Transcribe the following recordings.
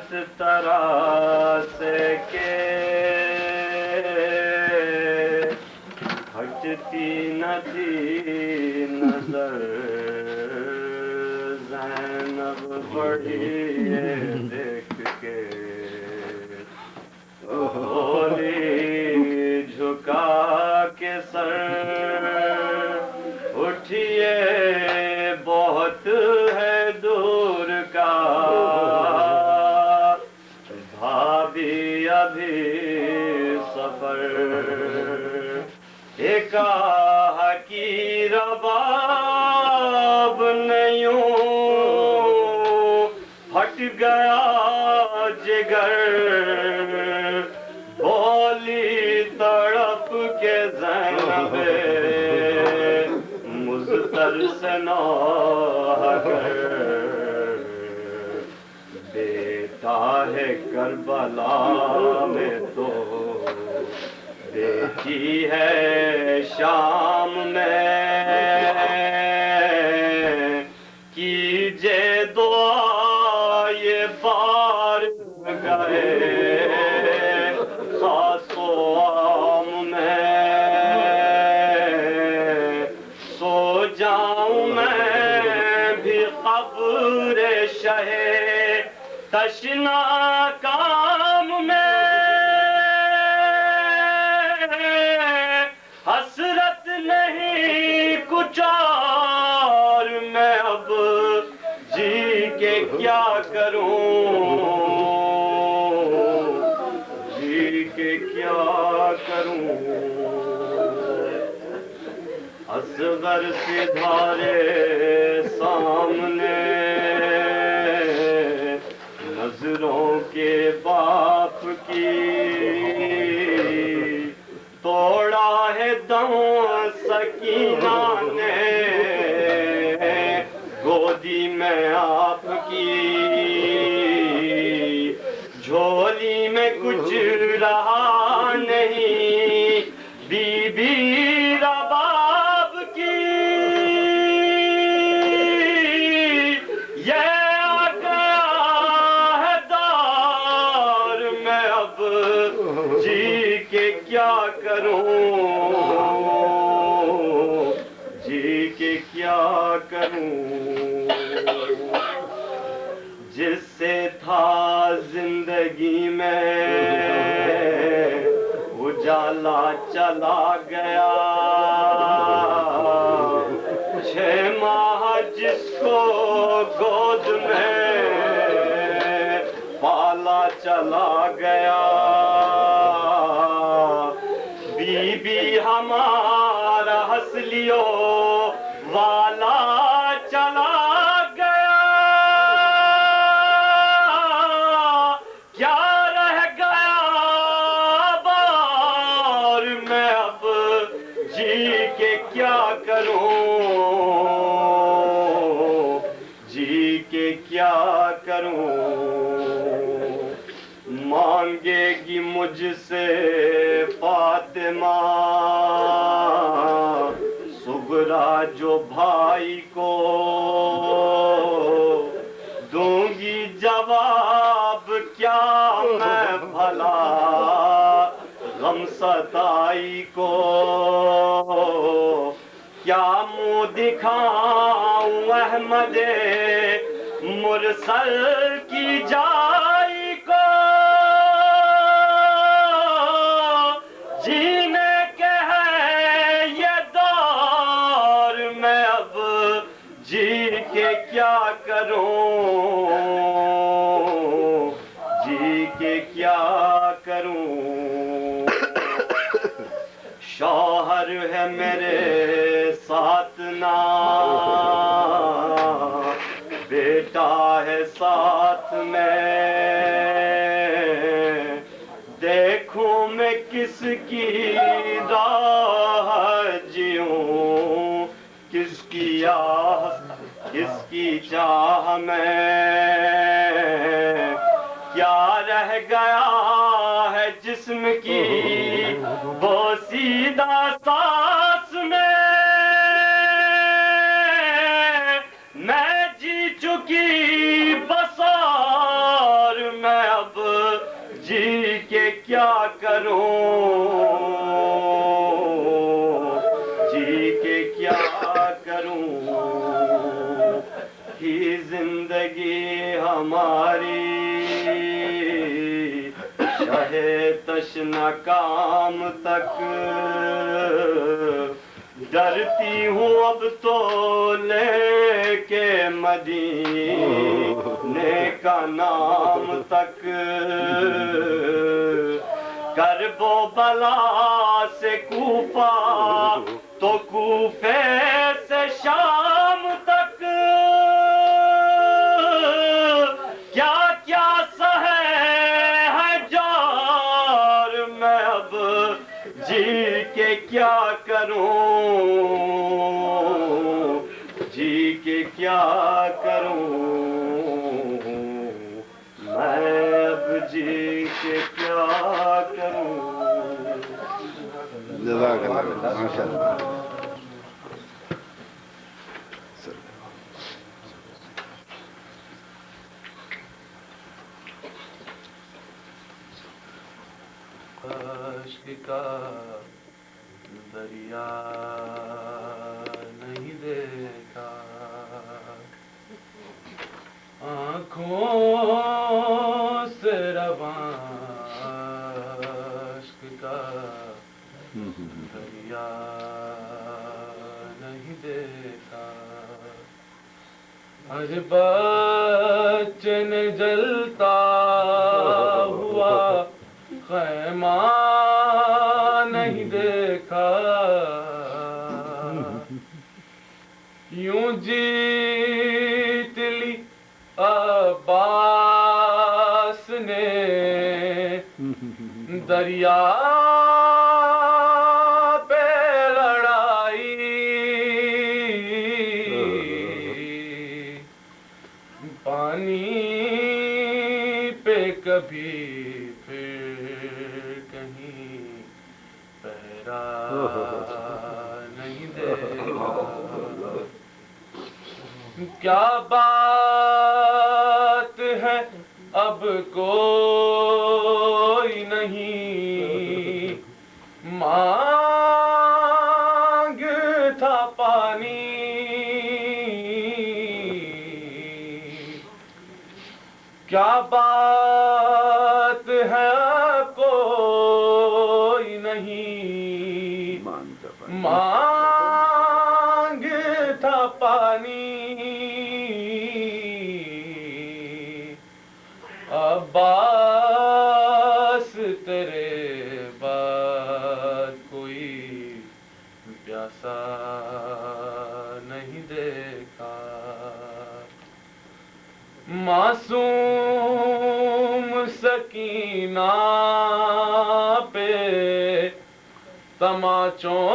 صورت تراشے کے ہٹتی نہ تھی نظر زینب بڑی دیکھ کے بولی جھکا کے سر اٹھیے بہت ہے دور کا بھابھی ابھی سفر ایک کی رباب نیوں پھٹ گیا جگر بولی تڑپ کے زینب مضطر سے نوح کر بیٹا ہے کربلا میں تو بیٹی ہے شام میں کیجے دعا یہ بار گئے خاص و عام میں سو جاؤں میں بھی قبر شہ تشنا کام میں حسرت نہیں کچھ اور میں اب جی کے کیا کروں جی کے کیا کروں اصغر سدھارے سامنے نظروں کے باپ کی توڑا ہے دم سکینہ نے گودی میں آپ کی جھولی میں کچھ رہا نہیں بی بی رباب کی یہ آ گیا ہے دار میں اب جی کے کیا کروں جی کے کیا کروں جس سے تھا زندگی میں اجالا چلا گیا 6 ماہ جس کو گود میں پالا چلا گیا بی بی ہمارا ہنسلیو والا چلا گیا کیا رہ گیا بار میں اب جی کے کیا کروں جی کے کیا کروں مانگے گی مجھ سے فاطمہ صغرا جو بھائی کو دوں گی جواب کیا میں بھلا غم ستائی کو کیا منہ دکھاؤں احمد مرسل کی جائی کو جینے کے ہے یہ دور میں اب جی کے کیا کروں جی کے کیا کروں شوہر ہے میرے ساتھ نہ بیٹا ہے ساتھ میں دیکھوں میں کس کی راہ جیوں کس کی آہ کس کی چاہ میں کیا رہ گیا ہے جسم کی بوسیدہ سانس میں میں جی چکی بسار میں کروں جی کے کیا کروں ہی زندگی ہماری شہ تشنہ کام تک ڈرتی ہوں اب تو لے کے مدینے کا نام تک کرب و بلا سے کوفہ تو کوفے سے شام تک کیا کیا سہے ہے جار میں اب جی کے کیا کروں جی کے کیا کروں میں اب جی کے کیا کروں جزاک اللہ ماشاء اللہ عشق کا دریا نہیں دیکھا آنکھوں سے رواں عشق کا دریا نہیں دیکھا ہر بچے نے جلتا ہوا خیمہ نہیں دیکھا یوں جیت لی عباس نے دریا پہ لڑائی پانی پہ کبھی نہیں دیکھا کیا بات ہے اب کوئی نہیں مانگ تھا پانی کیا بات ہے اب کوئی نہیں مانگ تھا پانی عباس تیرے بعد کوئی پیاسا نہیں دیکھا معصوم سکینہ پہ تماچوں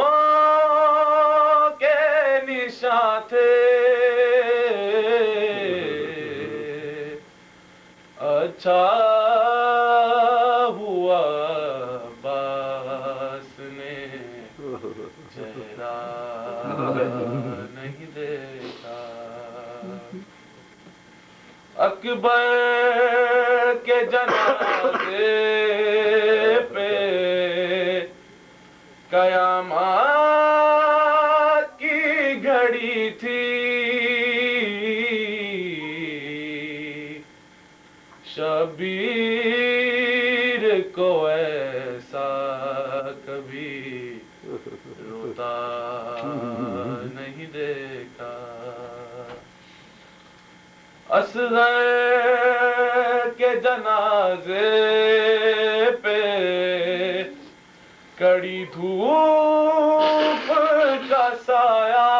کے نشاں تھے اچھا ہوا عباس نے چہرہ نہیں دیکھا اکبر کے جنازے پہ قیامت کی گھڑی تھی شبیر کو ایسا کبھی روتا نہیں دیکھا اصغر کے جنازے پہ کڑی دھوپ کا سایہ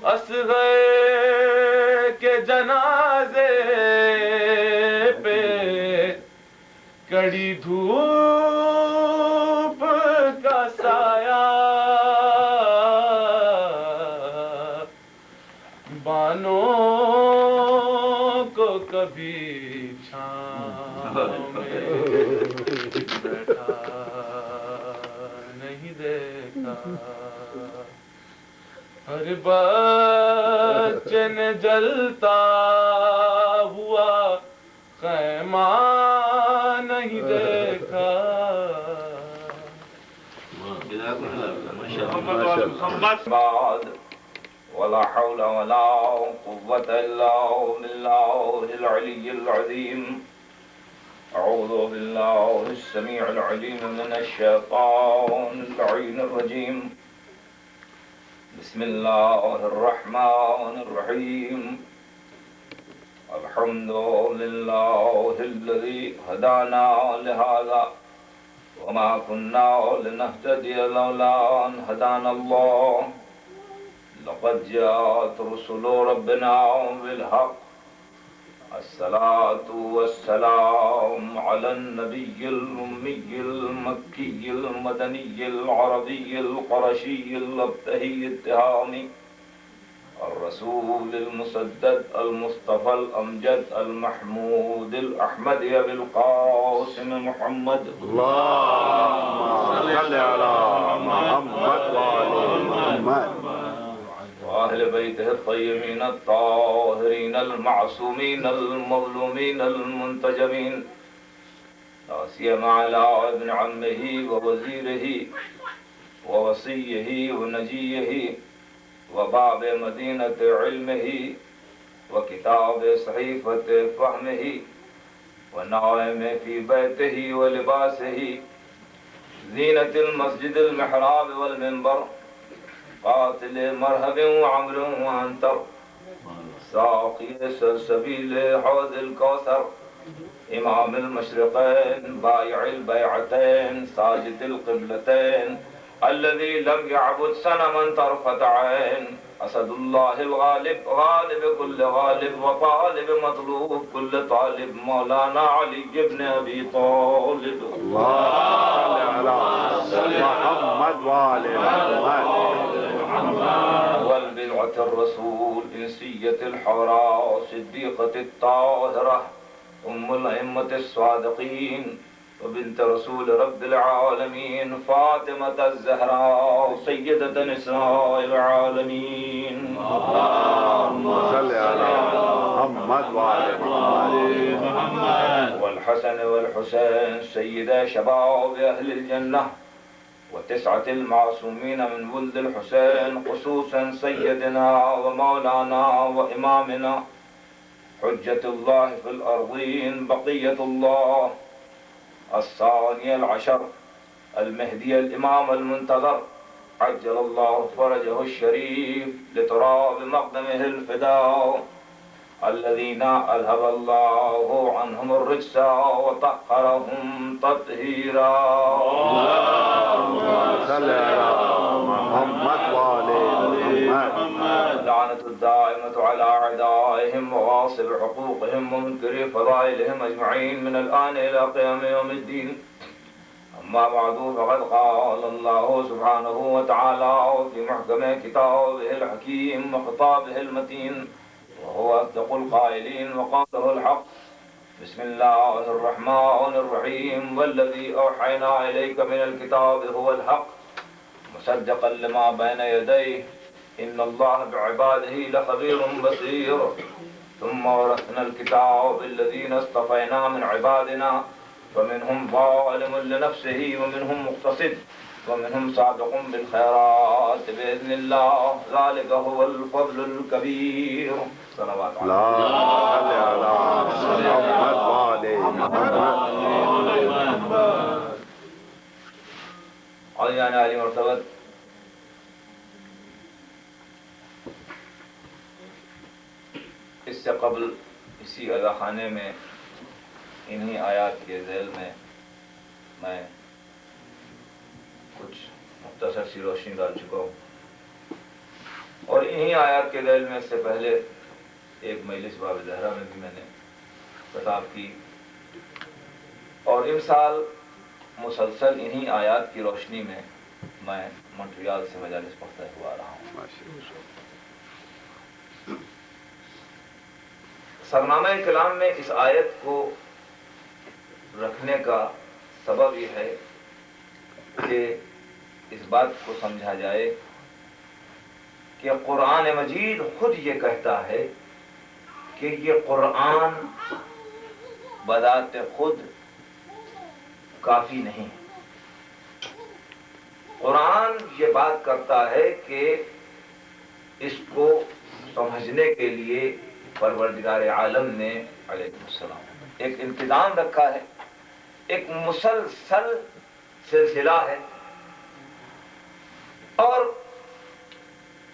اصغر کے جنازے پہ کڑی دھوپ کا سایہ بانوں کو کبھی چھاؤں میں بیٹھا نہیں دیکھا ہر بچے نے جلتا ہوا محمد وآل محمد. بعد ولا حول ولا قوة إلا بالله العلي العظيم. أعوذ بالله السميع العليم من الشيطان اللعين الرجيم. بسم الله الرحمن الرحيم. الحمد لله الذي هدانا لهذا وما كنا لنهتدي لولا أن هدانا الله. لقد جاءت رسل ربنا بالحق. الصلاة والسلام على النبي الأمي المكي المدني العربي القرشي الأبتهي التهامي الرسول المسدد المصطفى الأمجد المحمود الأحمدي أبي القاسم محمد. اللهم صل على محمد وآل محمد وأهل بيته الطيبين الطاهرين المعصومين المظلومين المنتجبين، لا سيما على ابن عمه ووزيره ووصيه ونجيه وباب مدينة علمه وكتاب صحيفة فهمه ونائم في بيته ولباسه، زينة المسجد المحراب والمنبر، قاتل مرهب وعمر وعنتر، ساقي سلسبيل حوض الكوثر، إمام المشرقين بائع البيعتين ساجد القبلتين، الذي لم يعبد صنما طرفة عين، أسد الله الغالب غالب كل غالب وطالب مطلوب كل طالب، مولانا علي بن أبي طالب. اللهم صل على محمد وآل محمد. والبدعة الرسول إنسية الحوراء صديقة الطاهرة أم الأئمة الصادقين وبنت رسول رب العالمين فاطمة الزهراء سيدة نساء العالمين. اللهم صل على محمد وآل محمد. والحسن والحسين سيدا شباب أهل الجنة وتسعة المعصومين من ولد الحسين، خصوصا سيدنا ومولانا وإمامنا حجة الله في الأرضين بقية الله الثاني العشر المهدي الإمام المنتظر عجل الله فرجه الشريف لتراب مقدمه الفداء، الذين أذهب الله عنهم الرجس وطهرهم تطهيرا. اللهم صل على محمد وآل محمد. اللعنة الدائمة على أعدائهم وغاصب حقوقهم ومنكر فضائلهم أجمعين من الآن إلى قيام يوم الدين. أما بعد فقد قال الله سبحانه وتعالى في محكم كتابه الحكيم وخطابه المتين وهو أصدق القائلين وقوله الحق. بسم الله الرحمن الرحيم. والذي أوحينا إليك من الكتاب هو الحق مصدقا لما بين يديه إن الله بعباده لخبير بصير. ثم ورثنا الكتاب الذين اصطفينا من عبادنا فمنهم ظالم لنفسه ومنهم مقتصد ومنهم سابق بالخيرات بإذن الله، ذلك هو الفضل الكبير. صلوات على اللهم صل على محمد وآل محمد. علیان علی مرتبت اس سے قبل اسی اذا خانے میں انہی آیات کے ذیل میں میں کچھ مختصر سی روشنی ڈال چکا ہوں، اور انہی آیات کے ذیل میں اس سے پہلے ایک مجلس باب زہرا میں بھی میں نے خطاب کی، اور ان سال مسلسل انہی آیات کی روشنی میں میں مونٹریال سے مجالس پڑھتا ہوا رہا ہوں۔ سرنامہ کلام میں اس آیت کو رکھنے کا سبب یہ ہے کہ اس بات کو سمجھا جائے کہ قرآن مجید خود یہ کہتا ہے کہ یہ قرآن بذات خود کافی نہیں، قرآن یہ بات کرتا ہے کہ اس کو سمجھنے کے لیے پروردگار عالم نے علیہ السلام ایک انتظام رکھا ہے، ایک مسلسل سلسلہ ہے، اور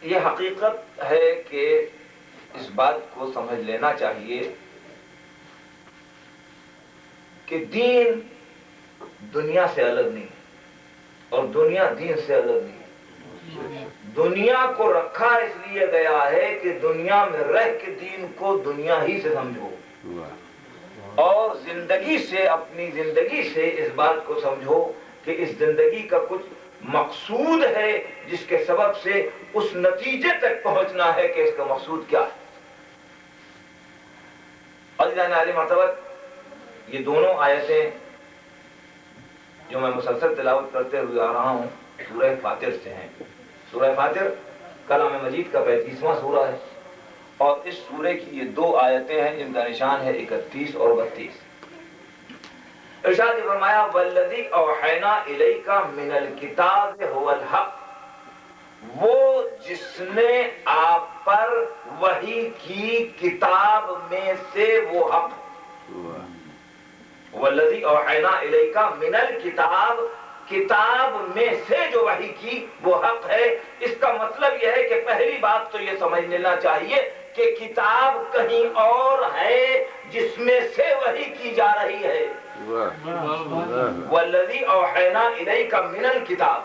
یہ حقیقت ہے کہ اس بات کو سمجھ لینا چاہیے کہ دین دنیا سے الگ نہیں اور دنیا دین سے الگ نہیں۔ دنیا کو رکھا اس لیے گیا ہے کہ دنیا میں رہ کے دین کو دنیا ہی سے سمجھو، اور زندگی سے، اپنی زندگی سے اس بات کو سمجھو کہ اس زندگی کا کچھ مقصود ہے جس کے سبب سے اس نتیجے تک پہنچنا ہے کہ اس کا مقصود کیا ہے۔ عزیزان علی مرتبہ، یہ دونوں آیتیں جو میں مسلسل تلاوت کرتے ہوئے آ رہا ہوں سورہ فاطر سے ہیں۔ سورہ فاطر کلام مجید کا 35واں سورہ ہے، اور اس سورے کی یہ دو آیتیں ہیں جن کا نشان ہے 31 اور 32۔ ارشاد فرمایا والذی اوحینا الیک من الکتاب هو الحق، وہ جس نے آپ پر وحی کی کتاب میں سے وہ حق۔ والذی اوحینا الیک من الکتاب، کتاب میں سے جو وحی کی وہ حق ہے۔ اس کا مطلب یہ ہے کہ پہلی بات تو یہ سمجھ لینا چاہیے کہ کتاب کہیں اور ہے جس میں سے وحی کی جا رہی ہے۔ والذی اوحینا الیک من الکتاب،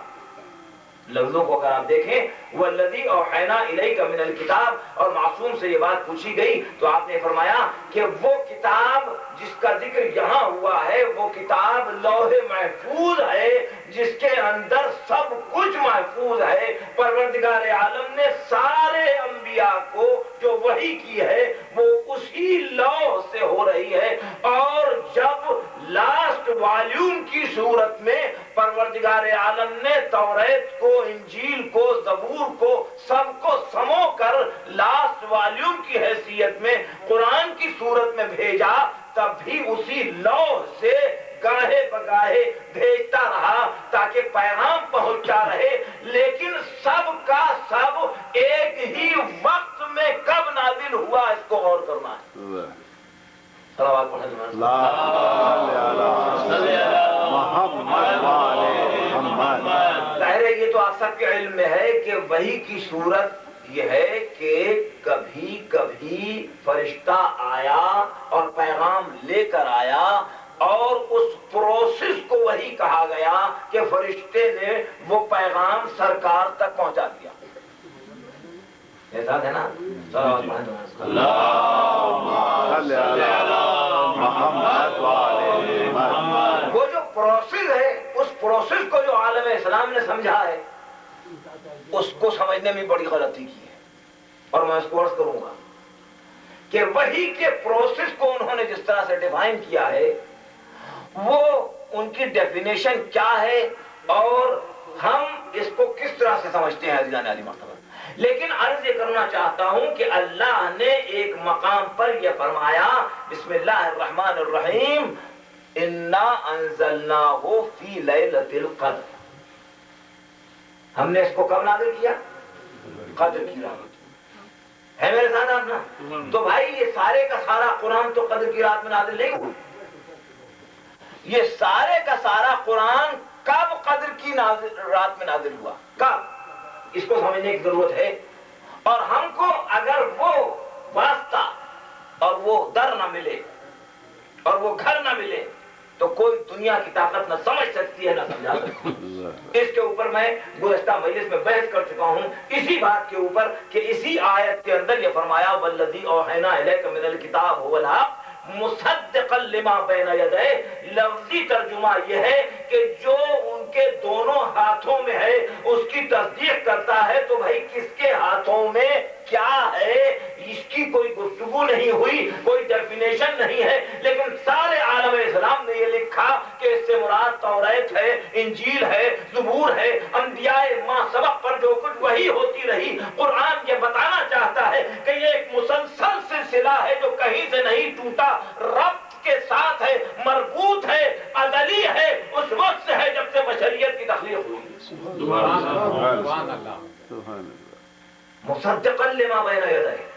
لفظوں کو اگر آپ دیکھیں والذی اوحینا الیک من الکتاب، اور معصوم سے یہ بات پوچھی گئی تو آپ نے فرمایا کہ وہ کتاب جس کا ذکر یہاں ہوا ہے وہ کتاب لوح محفوظ ہے جس کے اندر سب کچھ محفوظ ہے۔ پروردگار عالم نے سارے انبیاء کو جو وحی کی ہے وہ اسی لوح سے ہو رہی ہے، اور جب لاسٹ والیوم کی صورت میں پروردگار عالم نے توریت کو، انجیل کو، زبور کو سب کو سمو کر لاسٹ والیوم کی حیثیت میں قرآن کی صورت میں بھیجا، تب بھی اسی لوح سے گاہے بگاہے بھیجتا رہا تاکہ پیغام پہنچا رہے، لیکن سب کا سب ایک ہی وقت میں کب نازل ہوا اس کو غور کرنا ہے۔ صلوات پڑھیں ظاہر ہے یہ تو آپ سب کے علم میں ہے کہ وحی کی صورت یہ ہے کہ کبھی کبھی فرشتہ آیا اور پیغام لے کر آیا، اور اس پروسیس کو وحی کہا گیا کہ فرشتے نے وہ پیغام سرکار تک پہنچا دیا۔ احساس ہے نا؟ وہ جو پروسیس ہے اس پروسیس کو جو عالم اسلام نے سمجھا ہے اس کو سمجھنے میں بڑی غلطی کی ہے، اور میں اس کو عرض کروں گا کہ وحی کے پروسیس کو انہوں نے جس طرح سے ڈیفائن کیا ہے وہ ان کی ڈیفینیشن کیا ہے اور ہم اس کو کس طرح سے سمجھتے ہیں عزیزان علی مرتبہ۔ لیکن عرض یہ کرنا چاہتا ہوں کہ اللہ نے ایک مقام پر یہ فرمایا بسم اللہ الرحمن الرحیم انا انزلناہ فی لیلۃ القدر، ہم نے اس کو کب نازل کیا؟ قدر کی رات ہے میرے ساتھ آپ نا؟ تو بھائی یہ سارے کا سارا قرآن تو قدر کی رات میں نازل نہیں ہوا، یہ سارے کا سارا قرآن کب قدر کی رات میں نازل ہوا، کب؟ اس کو سمجھنے کی ضرورت ہے، اور ہم کو اگر وہ واسطہ اور وہ در نہ ملے اور وہ گھر نہ ملے تو کوئی دنیا کی طاقت نہ سمجھ سکتی ہے نہ سمجھا سکتی ہے۔ اس کے اوپر میں گزشتہ مجلس میں بحث کر چکا ہوں اسی بات کے اوپر کہ اسی آیت کے اندر یہ فرمایا والذی اوحینا الیک من الکتاب هو الحق مصدقا لما بین یدیہ، لفظی ترجمہ یہ ہے کہ جو ان کے دونوں ہاتھوں میں ہے اس کی تصدیق کرتا ہے۔ تو بھائی کس کے ہاتھوں میں کیا ہے اس کی کوئی گفتگو نہیں ہوئی، کوئی ڈیفینیشن نہیں ہے، لیکن سارے عالم اسلام نے یہ لکھا کہ اس سے مراد توریت ہے، انجیل ہے، زبور ہے، انبیاء ماں سبق پر جو کچھ وحی ہوتی رہی۔ قرآن یہ بتانا چاہتا ہے کہ یہ ایک مسلسل سلسلہ ہے جو کہیں سے نہیں ٹوٹا، ربط کے کے ساتھ ہے، مربوط ہے، ازلی ہے، اس وقت سے ہے جب سے بشریت کی تخلیق ہوئی. سبحان اللہ. مصدقا لما بین یدیہ،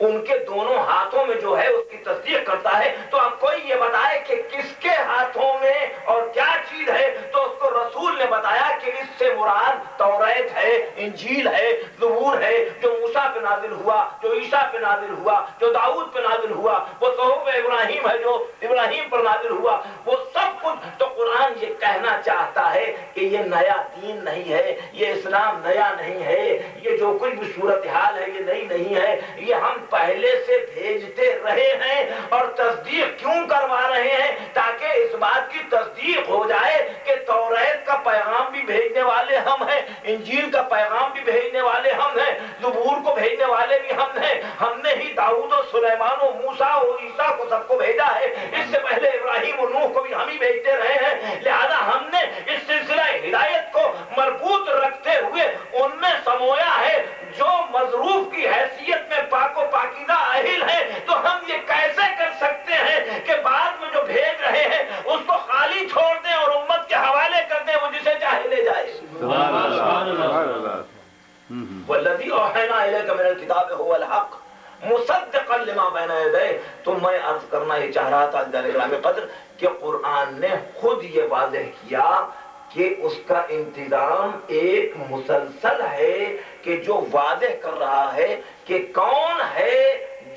ان کے دونوں ہاتھوں میں جو ہے اس کی تصدیق کرتا ہے. تو اب کوئی یہ بتائے کہ کس کے ہاتھوں میں اور کیا چیز ہے، تو اس کو رسول نے بتایا کہ اس سے مراد توریت ہے، انجیل ہے، زبور ہے، جو موسیٰ پہ نازل ہوا، جو عیسیٰ پہ نازل ہوا، جو داؤد پہ نازل ہوا، وہ صحف ابراہیم ہے جو ابراہیم پر نازل ہوا، وہ سب کچھ. تو قرآن یہ کہنا چاہتا ہے کہ یہ نیا دین نہیں ہے، یہ اسلام نیا نہیں ہے، یہ جو کچھ بھی صورتحال ہے یہ نئی نہیں ہے، یہ ہم پہلے سے بھیجتے رہے ہیں. اور تصدیق کیوں کروا رہے ہیں؟ تاکہ اس بات کی تصدیق ہو جائے کہ توریت کا پیغام بھی بھیجنے والے ہم ہیں، انجیل کا پیغام بھی بھیجنے والے ہم ہیں، زبور کو بھیجنے والے بھی ہم ہیں. ہم نے ہی داؤد و سلیمان و موسیٰ و عیسیٰ کو سب کو بھیجا ہے. اس سے پہلے ابراہیم و نوح کو بھی ہم ہی بھیجتے رہے ہیں. لہذا ہم نے اس سلسلہ ہدایت کو مربوط رکھتے ہوئے ان میں سمویا ہے جو مظروف کی حیثیت میں پاک و پاکیزہ اہل ہے. تو ہم یہ کیسے کر سکتے ہیں کہ بعد میں جو بھیج رہے ہیں اس کو خالی چھوڑ دیں اور امت کے حوالے کر دیں، وہ جسے چاہے لے جائے. سبحان اللہ. سبحان اللہ. والذی اوحینا الیک من الکتاب هو الحق مصدقا لما بین یدیہ. تو میں عرض کرنا یہ چاہ رہا تھا جل گرامی قدر کہ قرآن نے خود یہ واضح کیا کہ اس کا انتظام ایک مسلسل ہے کہ جو واضح کر رہا ہے کہ کون ہے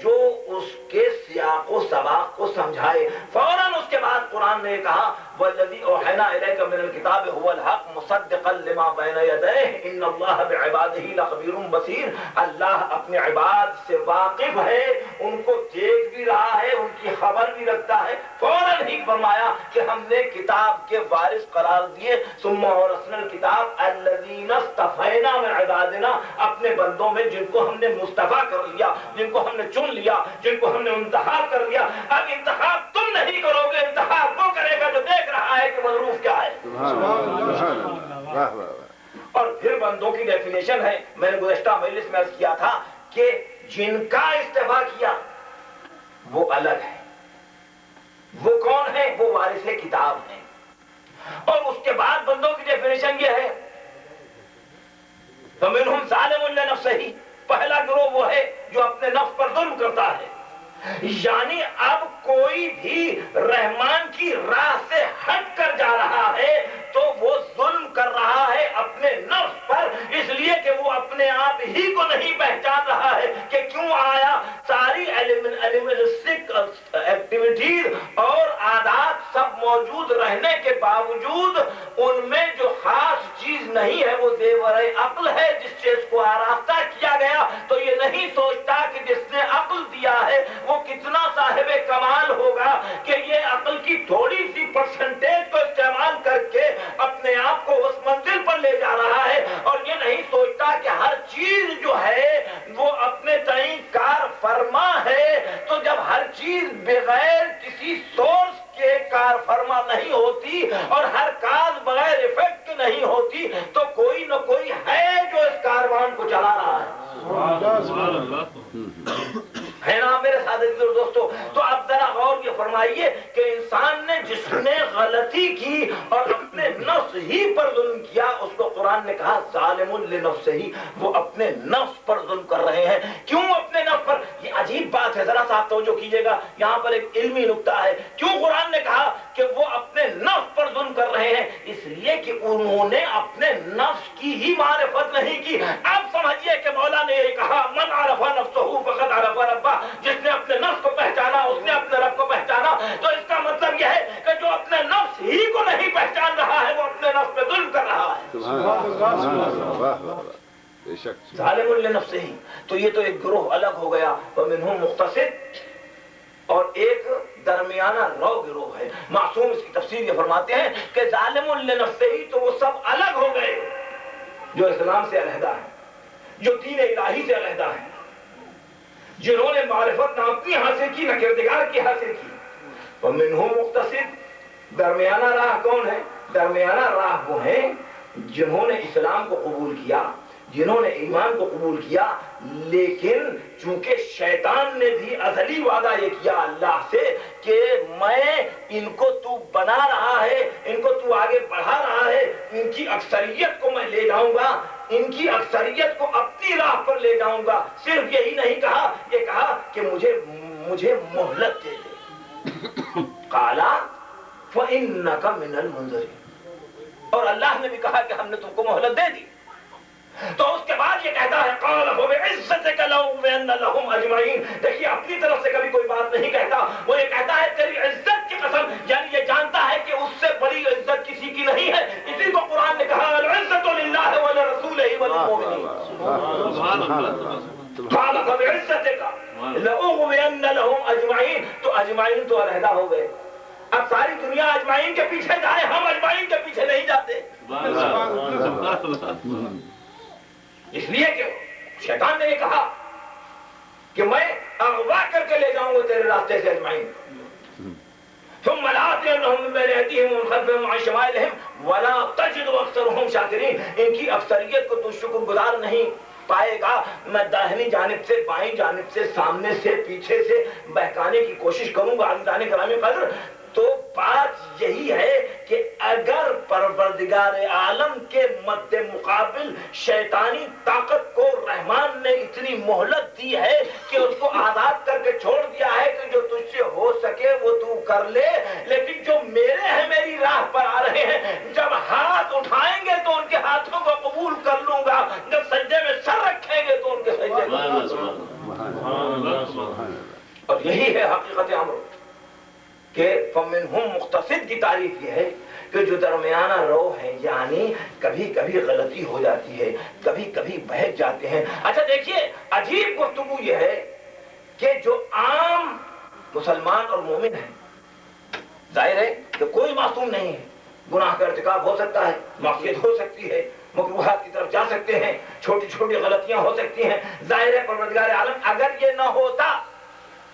جو اس کے سیاق و سباق کو سمجھائے. فوراً اس کے بعد قرآن نے کہا والذی اوحینا الیک من الکتاب هو الحق مصدقا لما بین یدیہ ان اللہ بعبادہ لخبیر بصیر. اللہ اپنے عباد سے واقف ہے، ان کو دیکھ بھی رہا ہے، ان کی خبر بھی رکھتا ہے. فوراً ہی فرمایا کہ ہم نے کتاب کے وارث قرار دیے. ثم اورثنا الکتاب الذین اصطفینا من عبادنا، اپنے بندوں میں جن کو ہم نے مصطفیٰ کر لیا، جن کو ہم نے چن لیا، جن کو ہم نے انتخاب کر لیا. اب انتخاب تم نہیں کرو گے، انتخاب وہ کرے گا جو دیکھ رہا ہے کہ مظروف کیا ہے. اور پھر بندوں کی ڈیفینیشن ہے. میں نے گزشتہ مجلس میں عرض کیا تھا کہ جن کا استفاء کیا وہ الگ ہے. وہ کون ہے؟ وہ وارث کتاب ہیں. اور اس کے بعد بندوں کی ڈیفینیشن یہ ہے فَمِنْهُمْ ظَالِمٌ لِنَفْسِهِ. پہلا گروہ وہ ہے جو اپنے نفس پر ظلم کرتا ہے. یعنی اب کوئی بھی رحمان کی راہ سے ہٹ کر جا رہا ہے تو وہ ظلم کر رہا ہے اپنے نفس پر، اس لیے کہ وہ اپنے آپ ہی کو نہیں پہچان رہا ہے کہ کیوں آیا. ساری ایلیمنٹسٹک ایکٹیویٹیز اور عادات سب موجود رہنے کے باوجود ان میں جو خاص چیز نہیں ہے وہ زیور عقل ہے جس سے اس کو آراستہ کیا گیا. تو یہ نہیں سوچتا کہ جس نے عقل دیا ہے وہ کتنا صاحب کمال ہوگا کہ یہ عقل کی تھوڑی سی پرسنٹیج کو استعمال کر کے اپنے آپ کو اس منزل پر لے جا رہا ہے. اور یہ نہیں سوچتا کہ ہر چیز جو ہے وہ اپنے تئیں کار فرما ہے. تو جب ہر چیز بغیر کسی سورس کے کار فرما نہیں ہوتی اور ہر کاز بغیر افیکٹ نہیں ہوتی تو کوئی نہ کوئی ہے جو اس کاروان کو چلا رہا ہے. ہے نا میرے ساتھ دوستو؟ تو اب ذرا غور یہ فرمائیے کہ انسان نے جس نے غلطی کی اور اپنے نفس ہی پر ظلم کیا اس کو قرآن نے کہا ظالم لنفسہ. وہ اپنے نفس پر ظلم کر رہے ہیں. کیوں اپنے نفس پر؟ یہ عجیب بات ہے، ذرا صاحب توجہ کیجئے گا. یہاں پر ایک علمی نکتہ ہے. کیوں قرآن نے کہا کہ وہ اپنے نفس پر ظلم کر رہے ہیں؟ اس لیے کہ انہوں نے اپنے نفس کی ہی معرفت نہیں کی. اب سمجھیے کہ مولا نے یہ کہا من عرف نفسہ فقد عرف ربہ. جس نے اپنے نفس کو پہچانا اس نے اپنے رب کو پہچانا. تو اس کا مطلب یہ ہے کہ جو اپنے نفس ہی کو نہیں پہچان رہا ہے وہ اپنے نفس پہ ظلم کر رہا ہے. ظالم لنفسہ. تو یہ تو ایک گروہ الگ ہو گیا. ومنہم مقتصد، اور ایک درمیانہ رو گروہ ہے. معصوم اس کی تفسیر یہ فرماتے ہیں کہ ظالم لنفسہ تو وہ سب الگ ہو گئے جو اسلام سے علیحدہ ہے، جو دین الہی سے علیحدہ ہے، جنہوں نے معرفت نہ اپنی حاصل کی نہ کردگار کی حاصل کی. ومنہم مقتصد. درمیانہ راہ کون ہے؟ درمیانہ راہ وہ ہیں جنہوں نے اسلام کو قبول کیا، جنہوں نے ایمان کو قبول کیا، لیکن چونکہ شیطان نے بھی ازلی وعدہ یہ کیا اللہ سے کہ میں ان کو تو بنا رہا ہے، ان کو تو آگے بڑھا رہا ہے، ان کی اکثریت کو میں لے جاؤں گا، ان کی اکثریت کو اپنی راہ پر لے جاؤں گا. صرف یہی نہیں کہا، یہ کہا کہ مجھے مہلت دے دے. قالا فإنک من المنظرین. اور اللہ نے بھی کہا کہ ہم نے تم کو مہلت دے دی. تو اس کے بعد یہ کہتا ہے قال فبعزتک لأغوین لهم اجمعین. دیکھیے اپنی طرف سے کبھی کوئی بات نہیں کہتا، وہ یہ کہتا ہے تیری عزت کی قسم، یعنی یہ جانتا ہے کہ اس سے بڑی عزت کسی کی نہیں ہے. اسی کو قرآن نے کہا العزت للہ ولرسولہ وللمؤمنین. قال فبعزتک لأغوین لهم اجمعین. تو اجمعین تو علیحدہ ہو گئے. اب ساری دنیا اجمعین کے پیچھے جائے، ہم اجمعین کے پیچھے نہیں جاتے. اس لیے کہ شیطان نے یہ کہا کہ میں اغوا کر کے لے جاؤں گا تیرے راستے سے اجمعین. ثم لآتینہم من بین ایدیہم ومن خلفہم وعن شمائلہم ولا تجد اکثرہم شاکرین. ان کی اکثریت کو تو شکر گزار نہیں پائے گا. میں داہنی جانب سے، بائیں جانب سے، سامنے سے، پیچھے سے بہکانے کی کوشش کروں گا. عزیزان گرامی قدر، تو بات یہی ہے کہ اگر پروردگار عالم کے مد مقابل شیطانی طاقت کو رحمان نے اتنی مہلت دی ہے کہ اس کو آزاد کر کے چھوڑ دیا ہے کہ جو تجھ سے ہو سکے وہ تو کر لے، لیکن جو میرے ہیں، میری راہ پر آ رہے ہیں، جب ہاتھ اٹھائیں گے تو ان کے ہاتھوں کو قبول کر لوں گا، جب سجدے میں سر رکھیں گے تو ان کے سجدے کو. اور یہی ہے حقیقت امر کہ فمنہم مقتصد کی تعریف یہ ہے کہ جو درمیانہ رو ہے، یعنی کبھی کبھی غلطی ہو جاتی ہے، کبھی کبھی بہک جاتے ہیں. اچھا دیکھیے عجیب گفتگو یہ ہے کہ جو عام مسلمان اور مومن ہیں، ظاہر ہے کہ کوئی معصوم نہیں ہے، گناہ کا ارتکاب ہو سکتا ہے، معصیت ہو سکتی ہے، مکروہات کی طرف جا سکتے ہیں، چھوٹی چھوٹی غلطیاں ہو سکتی ہیں. ظاہر ہے پروردگار عالم اگر یہ نہ ہوتا،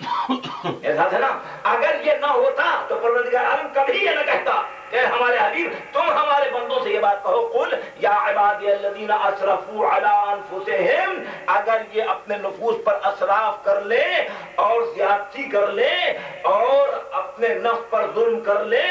احساس ہے نا، اگر یہ نہ ہوتا تو پروردگار عالم کبھی یہ نہ کہتا کہ ہمارے حبیب تم ہمارے بندوں سے یہ بات کہو، قل یا عبادی الذین اسرفوا علی انفسہم. اگر یہ اپنے نفوس پر اسراف کر لے اور زیادتی کر لے اور اپنے نفس پر ظلم کر لے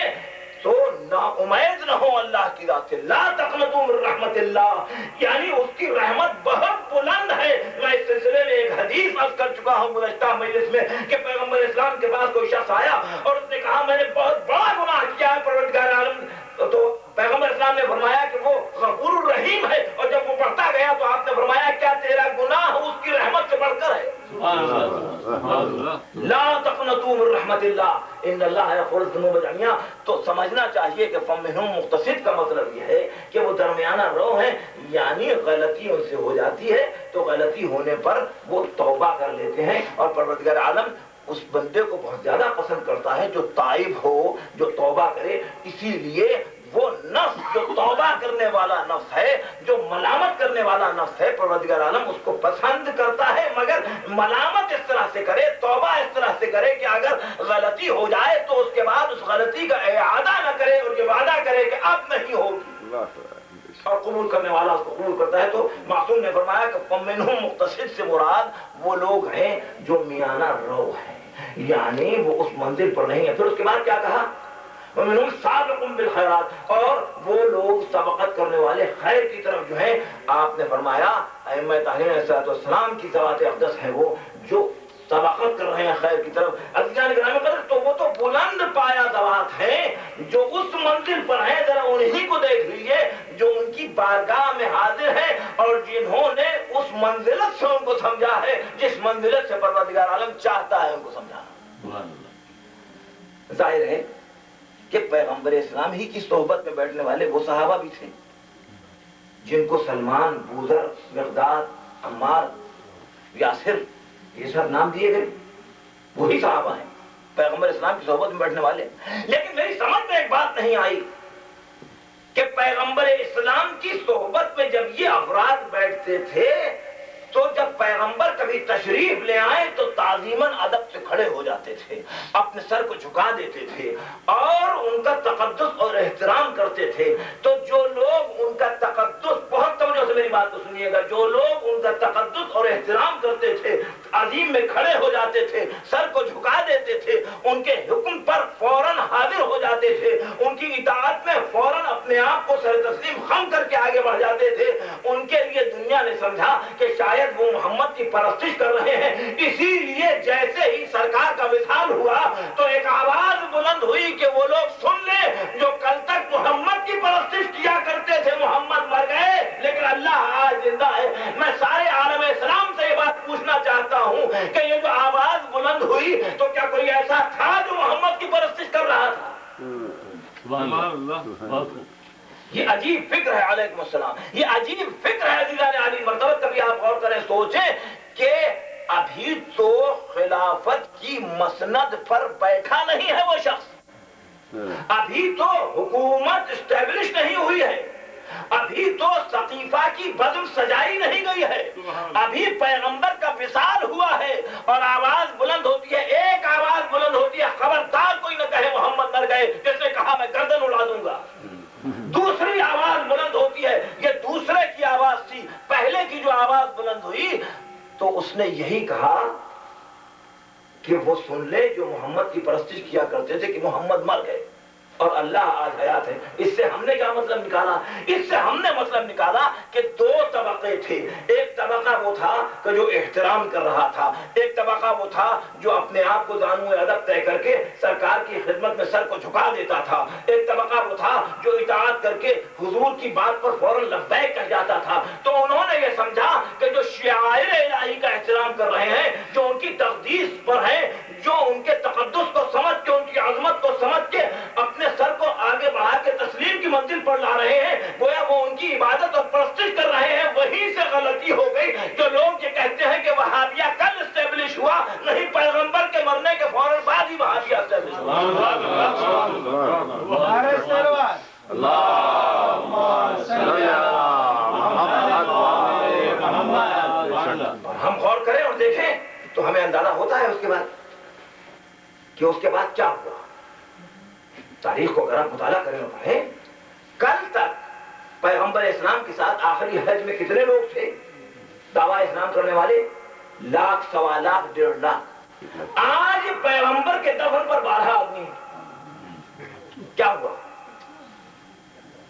تو نا امید نہ ہو اللہ کی ذات سے. لا تقنطوا من رحمت اللہ، یعنی اس کی رحمت بہت بلند ہے. میں اس سلسلے میں ایک حدیث عرض کر چکا ہوں گزشتہ مجلس میں کہ پیغمبر اسلام کے پاس کوئی شخص آیا اور اس نے کہا میں نے بہت بڑا گناہ کیا ہے پروردگار عالم. تو پیغمبر اسلام نے فرمایا کہ وہ غفور الرحیم ہے، اور جب وہ بڑھتا گیا تو آپ نے فرمایا کیا تیرا گناہ اس کی رحمت سے بڑھ کر ہے؟ لا تقنطوا من رحمت اللہ ان اللہ یغفر الذنوب جميعا. تو سمجھنا چاہیے کہ فمنہم مقتصد کا مطلب یہ ہے کہ وہ درمیانہ رو ہیں، یعنی غلطی ان سے ہو جاتی ہے تو غلطی ہونے پر وہ توبہ کر لیتے ہیں. اور پروردگار عالم اس بندے کو بہت زیادہ پسند کرتا ہے جو تائب ہو، جو توبہ کرے. اسی لیے وہ نفس جو توبہ کرنے والا نفس ہے، جو ملامت کرنے والا نفس ہے، پروردگار عالم اس کو پسند کرتا ہے، مگر ملامت اس طرح سے کرے، توبہ اس طرح سے کرے کہ اگر غلطی ہو جائے تو اس کے بعد اس غلطی کا اعادہ نہ کرے اور یہ وعدہ کرے کہ اب نہیں ہوگی، اور قبول کرنے والا اس کو قبول کرتا ہے. تو معصوم نے فرمایا کہ فمنہم مقتصد سے مراد وہ لوگ ہیں جو میانہ رو ہیں، یعنی وہ اس منزل پر نہیں ہے. پھر اس کے بعد کیا کہا؟ وَمِنْهُمْ سَابِقٌ بِالْخَيْرَاتِ، اور وہ لوگ سبقت کرنے والے خیر کی طرف جو ہیں. آپ نے فرمایا ائمہ طاہرین علیہ السلام کی ذوات اقدس ہے وہ جو سبقت کر رہے ہیں خیر کی طرف. عزیزان گرامی قدر، تو وہ تو بلند پایا ذوات ہیں جو اس منزل پر ہیں. ذرا انہی کو دیکھ لیجئے جو ان کی بارگاہ میں حاضر ہیں اور جنہوں نے اس منزلت سے ان کو سمجھا ہے جس منزلت سے پروردگار عالم چاہتا ہے ان کو سمجھانا. ظاہر ہے کہ پیغمبر اسلام ہی کی صحبت میں بیٹھنے والے وہ صحابہ بھی تھے جن کو سلمان، بوذر، مقداد، عمار، یاسر یہ سب نام دیے گئے. وہی صحابہ ہیں پیغمبر اسلام کی صحبت میں بیٹھنے والے. لیکن میری سمجھ میں ایک بات نہیں آئی کہ پیغمبر اسلام کی صحبت میں جب یہ افراد بیٹھتے تھے تو جب پیغمبر کبھی تشریف لے آئے تو تعظیماً ادب سے کھڑے ہو جاتے تھے، اپنے سر کو جھکا دیتے تھے اور ان کا تقدس اور احترام کرتے تھے. تو جو لوگ ان کا تقدس، بہت توجہ سے میری بات کو سنیے گا، جو لوگ ان کا تقدس اور احترام کرتے تھے، عظیم میں کھڑے ہو جاتے تھے، سر کو جھکا دیتے تھے، ان کے حکم پر فوراً حاضر ہو جاتے تھے، ان کی اطاعت میں فوراً اپنے آپ کو سر تسلیم خم کر کے آگے بڑھ جاتے تھے، ان کے لیے دنیا نے سمجھا کہ شاید وہ محمد کی پرستش کر رہے ہیں. اسی لیے جیسے ہی سرکار کا وصال ہوا تو ایک آواز بلند ہوئی کہ وہ لوگ سن لیں جو کل تک محمد کی پرستش کیا کرتے تھے محمد مر گئے لیکن اللہ آج زندہ ہے. میں سارے عالم اسلام سے یہ بات پوچھنا چاہتا ہوں کہ یہ جو آواز بلند ہوئی تو کیا کوئی ایسا تھا جو محمد کی پرستش کر رہا تھا؟ سبحان اللہ. یہ عجیب فکر ہے. علیکم السلام. یہ عجیب فکر ہے عزیزان علی مرتبہ. کبھی آپ غور کریں، سوچیں کہ ابھی تو خلافت کی مسند پر بیٹھا نہیں ہے وہ شخص، ابھی تو حکومت اسٹیبلش نہیں ہوئی ہے، ابھی تو سقیفہ کی بزم سجائی نہیں گئی ہے، ابھی پیغمبر کا وصال ہوا ہے اور آواز بلند ہوتی ہے. ایک آواز بلند ہوتی ہے، خبردار کوئی نہ کہے محمد مر گئے، جس نے کہا میں گردن اڑا دوں گا. دوسری آواز بلند ہوتی ہے، یہ دوسرے کی آواز تھی. پہلے کی جو آواز بلند ہوئی تو اس نے یہی کہا کہ وہ سن لے جو محمد کی پرستش کیا کرتے تھے کہ محمد مر گئے اور اللہ آج حیات ہے. اس سے ہم نے کیا مطلب نکالا؟ اس سے ہم نے مطلب نکالا کہ دو طبقے تھے. ایک طبقہ وہ تھا کہ جو احترام کر رہا تھا، ایک طبقہ وہ تھا جو اپنے آپ کو دانو ادب طے کر کے سرکار کی خدمت میں سر کو جھکا دیتا تھا، ایک طبقہ وہ تھا جو اطاعت کر کے حضور کی بات پر فوراً لبیک کہہ جاتا تھا. تو انہوں نے یہ سمجھا کہ جو شعائر الہی کا احترام کر رہے ہیں، جو ان کی تقدیس پر ہیں، جو ان کے تقدس کو سمجھ کے، ان کی عظمت کو سمجھ کے اپنے سر کو آگے بڑھا کے تسلیم کی منزل پر لا رہے ہیں، گویا وہ ان کی عبادت اور پرستش کر رہے ہیں. وہیں سے غلطی ہو گئی. جو لوگ یہ کہتے ہیں کہ وہابیہ کل اسٹیبلش ہوا، نہیں، پیغمبر کے مرنے کے فوراً بعد ہی وہابیہ اسٹیبلش ہوا. ہم غور کریں اور دیکھیں تو ہمیں اندازہ ہوتا ہے اس کے بعد کہ اس کے بعد کیا ہوا. تاریخ کو اگر آپ مطالعہ کریں اور پڑھیں، کل تک پیغمبر اسلام کے ساتھ آخری حج میں کتنے لوگ تھے دعویٰ اسلام کرنے والے؟ 1 لاکھ، 1.25 لاکھ، 1.5 لاکھ. آج پیغمبر کے دفن پر 12 آدمی ہیں. کیا ہوا؟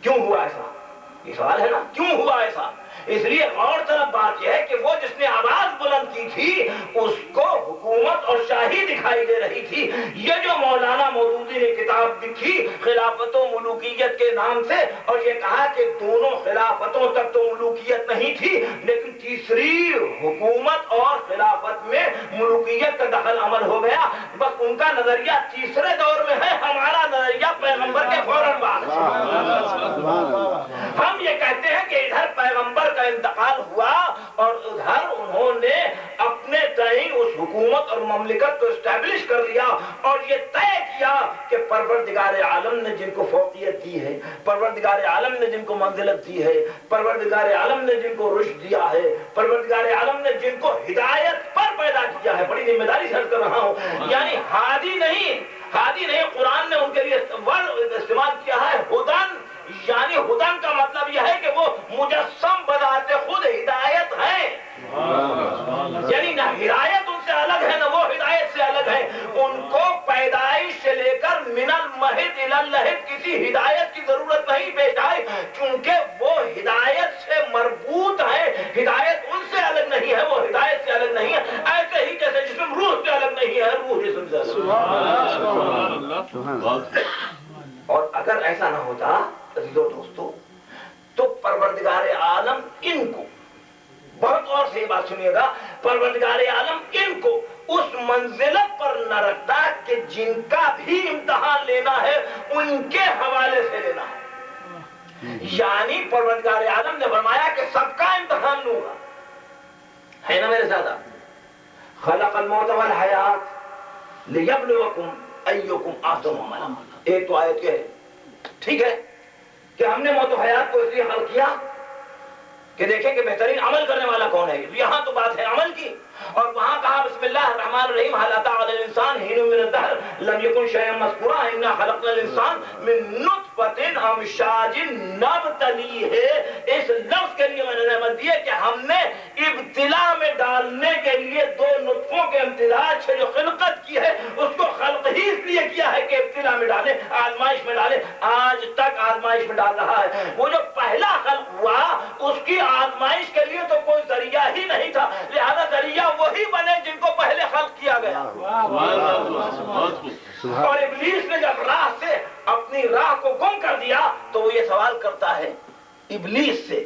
کیوں ہوا ایسا؟ یہ سوال ہے نا، کیوں ہوا ایسا؟ اس لیے غور طلب بات یہ ہے کہ وہ جس نے آواز بلند کی تھی اس کو حکومت اور شاہی دکھائی دے رہی تھی. یہ جو مولانا مودودی نے کتاب لکھی خلافت و ملوکیت کے نام سے، اور یہ کہا کہ دونوں خلافتوں تک تو ملوکیت نہیں تھی لیکن تیسری حکومت اور خلافت میں ملوکیت کا دخل عمل ہو گیا. بس ان کا نظریہ تیسرے دور میں ہے، ہمارا نظریہ پیغمبر کے فوراً بعد. ہم یہ کہتے ہیں کہ ادھر پیغمبر کا انتقال ہوا اور ادھر انہوں نے اپنے تئیں اس حکومت اور مملکت کو اسٹیبلش کر لیا اور یہ طے کیا کہ پروردگار عالم نے جن کو فوقیت دی ہے، پروردگار عالم نے جن کو منزلت دی ہے، پروردگار عالم نے جن کو رشد دیا ہے، پروردگار عالم نے جن کو ہدایت پر پیدا کیا ہے. بڑی ذمہ داری سے عرض کر رہا ہوں، یعنی ہادی نہیں، قرآن نے ان کے لیے ورڈ استعمال کیا ہے ہدن. یعنی ہدن کا مطلب یہ ہے کہ وہ مجسم بذات خود ہدایت ہے. یعنی نہ ہدایت ان سے الگ ہے، نہ وہ ہدایت سے الگ ہے. ان کو پیدائش سے لے کر من المہد الی اللحد کسی ہدایت کی ضرورت نہیں پیش آئی، کیونکہ وہ ہدایت سے مربوط ہے. ہدایت ان سے الگ نہیں ہے، وہ ہدایت سے الگ نہیں ہے. ایسے ہی جیسے جسم روح سے الگ نہیں ہے، روح جسم سے الگ. اور اگر ایسا نہ ہوتا عزیزو دوستو تو پروردگار عالم ان کو، بہت غور سے یہ بات سنیے گا، پروردگار عالم ان کو اس منزلت پر نہ رکھتا کہ جن کا بھی امتحان لینا ہے ان کے حوالے سے لینا ہے. یعنی پروردگار عالم نے فرمایا کہ سب کا امتحان لوں گا. ہے نا میرے ساتھ؟ خلق الموت والحیات لیبلوکم ایکم احسن عملا. ایک تو آیت یہ ہے، ٹھیک ہے، کہ ہم نے موت و حیات کو اس لیے خلق کیا کہ دیکھیں کہ بہترین عمل کرنے والا کون ہے. یہاں تو بات ہے عمل کی، اور وہاں کہا بسم اللہ الرحمن الرحمن الرحیم هل اتى على الانسان حين من الدهر لم يكن شيئا مذكورا انا خلقنا الانسان من نطفة امشاج نبتلیہ. اس لفظ کے لیے میں نے نعمت دی ہے کہ ہم نے ابتلا میں ڈالنے کے لیے دو نطفوں کے امتزاج سے جو خلقت کی ہے اس کو خلق ہی اس لیے کیا ہے کہ ابتلا میں ڈالے, آزمائش میں ڈالے. آج تک آزمائش میں ڈال رہا ہے. وہ جو پہلا خلق ہوا اس کی آزمائش کے لیے تو کوئی ذریعہ ہی نہیں تھا, لہذا ذریعہ وہی بنے جن کو پہلے خلق کیا گیا. اور ابلیس نے جب راہ سے اپنی راہ کو گم کر دیا تو وہ یہ سوال کرتا ہے ابلیس سے,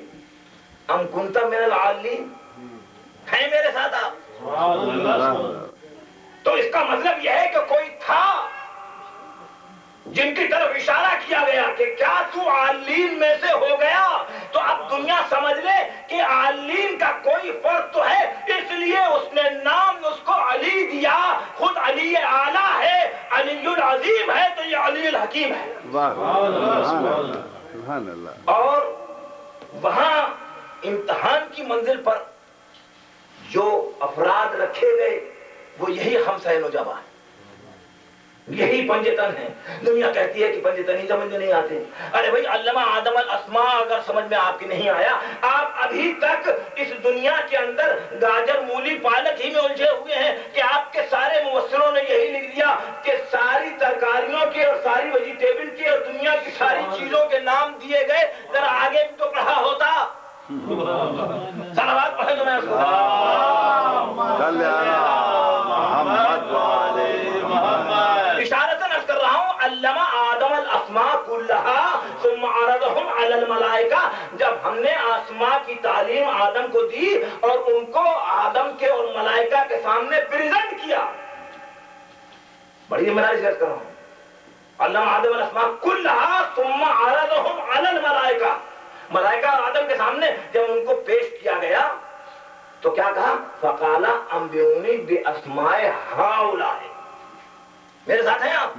ام کنت من العالین, ہیں میرے ساتھ آپ؟ تو اس کا مطلب یہ ہے کہ کوئی تھا جن کی طرف اشارہ کیا گیا کہ کیا تو عالین میں سے ہو گیا. تو اب دنیا سمجھ لے کہ عالین کا کوئی فرق تو ہے, اس لیے اس نے نام اس کو علی دیا. خود علی اعلیٰ ہے, علی العظیم ہے, تو یہ علی الحکیم ہے. سبحان اللہ. اور وہاں امتحان کی منزل پر جو افراد رکھے گئے وہ یہی خمسہ نجبہ ہیں, یہی پنجتن ہیں. دنیا کہتی ہے کہ پنجتن ہی سمجھ میں نہیں آتے. ارے بھائی علامہ آدم الاسماء اگر سمجھ میں آپ کی نہیں آیا, آپ ابھی تک اس دنیا کے اندر گاجر مولی پالک ہی میں الجھے ہوئے ہیں کہ آپ کے سارے مفسروں نے یہی لکھ دیا کہ ساری ترکاریوں کے اور ساری ویجیٹیبل کے اور دنیا کی ساری چیزوں کے نام دیے گئے. ذرا آگے بھی تو پڑھا ہوتا. صلوات پڑھیں تو میں اشارتاً عرض کر رہا ہوں علم آدم الاسماء کلہا ثم عرضهم علی الملائکہ. جب ہم نے اسماء کی تعلیم آدم کو دی اور ان کو آدم کے اور ملائکہ کے سامنے پریزنٹ کیا. بڑی ذمہ داری سے عرض کر رہا ہوں, علم آدم الاسماء کلہا ثم عرضهم علی الملائکہ. ملائکہ اور آدم کے سامنے جب ان کو پیش کیا گیا تو کیا کہا؟ فقال انبئونی باسماء ہؤلاء. میرے ساتھ ہیں آپ؟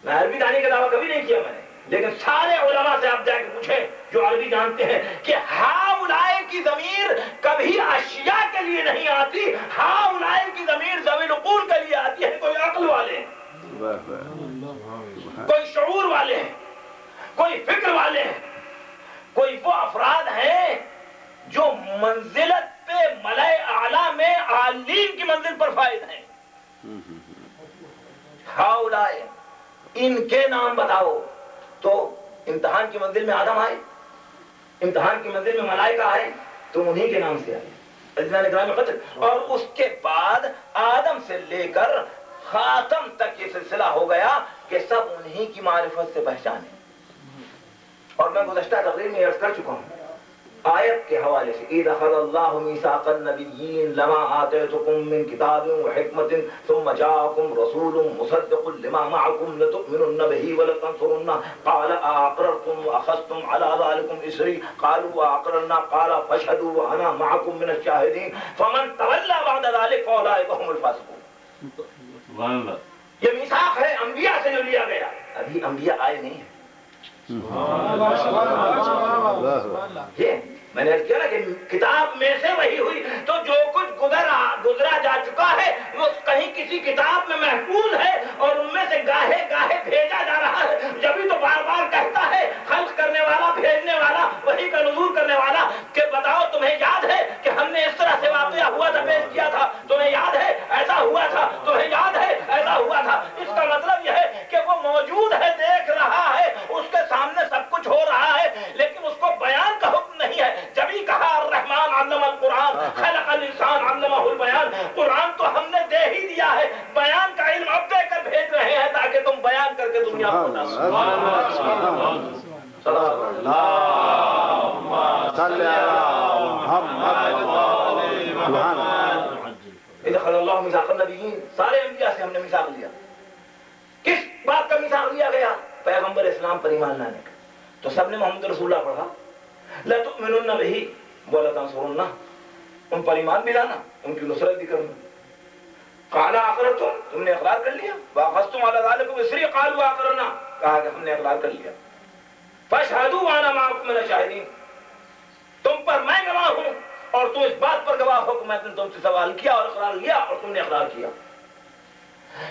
میں عربی جاننے کا دعویٰ کبھی نہیں کیا میں نے, لیکن سارے علماء سے آپ جا کے پوچھیں جو عربی جانتے ہیں کہ ہؤلاء کی ضمیر کبھی اشیاء کے لیے نہیں آتی. ہؤلاء کی ضمیر ذوی العقول کے لیے آتی ہے. کوئی عقل والے ہیں, کوئی شعور والے ہیں, کوئی فکر والے ہیں, کوئی وہ افراد ہیں جو منزلت پہ ملائے اعلیٰ میں عالین کی منزل پر فائز ہیں. ہؤلاء, ان کے نام بتاؤ. تو امتحان کی منزل میں آدم آئے, امتحان کی منزل میں ملائکہ آئے, تو انہی کے نام سے آئے. عزیزان اکرام قدر. اور اس کے بعد آدم سے لے کر خاتم تک یہ سلسلہ ہو گیا کہ سب انہی کی معرفت سے پہچانے. اور میں گزشتہ تقریر میں عرض کر چکا ہوں آیت کے حوالے سے, اِذْ أَخَذَ اللَّهُ مِيثَاقَ النَّبِيِّينَ لَمَا آتَيْتُكُم مِّن كِتَابٍ وَحِكْمَةٍ ثُمَّ جَاءَكُمْ رَسُولٌ مُصَدِّقٌ لِّمَا مَعَكُمْ لَتُؤْمِنُنَّ بِهِ وَلَتَنصُرُنَّهُ قَالَ أَأَقْرَرْتُمْ وَأَخَذْتُمْ عَلَىٰ ذَٰلِكُمْ إِصْرِي قَالُوا وَأَقْرَرْنَا قَالَ فَاشْهَدُوا وَأَنَا مَعَكُمْ مِنَ الشَّاهِدِينَ فَمَن تَوَلَّىٰ بَعْدَ ذَٰلِكَ فَأُولَٰئِكَ هُمُ الْفَاسِقُونَ. یہ میثاق ہے انبیاء سے جو لیا گیا. ابھی انبیاء آئے نہیں ہیں. یہ میں نے کیا نا کہ کتاب میں سے وہی ہوئی, تو جو کچھ گزرا جا چکا ہے وہ کہیں کسی کتاب میں محفوظ ہے اور ان میں سے گاہے گاہے بھیجا جا رہا ہے. جبھی تو بار بار کہتا ہے خلق کرنے والا, بھیجنے والا, وہی کا نزول کرنے والا کہ بتاؤ تمہیں یاد ہے کہ ہم نے اس طرح سے واقعہ ہوا تھا پیش کیا تھا, تمہیں یاد ہے ایسا ہوا تھا, تمہیں یاد ہے ایسا ہوا تھا. اس کا مطلب یہ ہے کہ وہ موجود ہے, دیکھ رہا ہے, اس کے سامنے سب کچھ ہو رہا ہے, لیکن اس کو بیان کا حکم نہیں ہے. جبھی کہا الرحمن علم القرآن خلق الانسان علمہ البیان. قرآن تو ہم نے دے ہی دیا ہے, بیان کا علم اب دے کر بھیج رہے ہیں تاکہ تم بیان کر کے دنیا کو بتا ادخل اللہ میثاق النبیین. سارے انبیاء سے ہم نے میثاق لیا. کس بات کا میثاق لیا گیا؟ پیغمبر اسلام پر ایمان لانے کا. تو سب نے محمد رسول اللہ پڑھا, لَتُؤْمِنُنَّ بِهِ وَلَتَنصُرُنَّهُ, ان پر ایمان بھی لانا, ان کی نصرت بھی کرنا. قَالَ أَقْرَرْتُمْ, تم نے اقرار کر لیا. وَأَخَذْتُمْ عَلَىٰ ذَٰلِكُمْ إِصْرِي قَالُوا وَأَقْرَرْنَا, کہا کہ ہم نے اقرار کر لیا. فَاشْهَدُوا وَأَنَا مَعَكُمْ مِنَ الشَّاهِدِينَ, تم پر میں گواہ ہوں اور تم اس بات پر گواہ ہو کہ میں نے تم سے سوال کیا اور اقرار لیا اور تم نے اقرار کیا.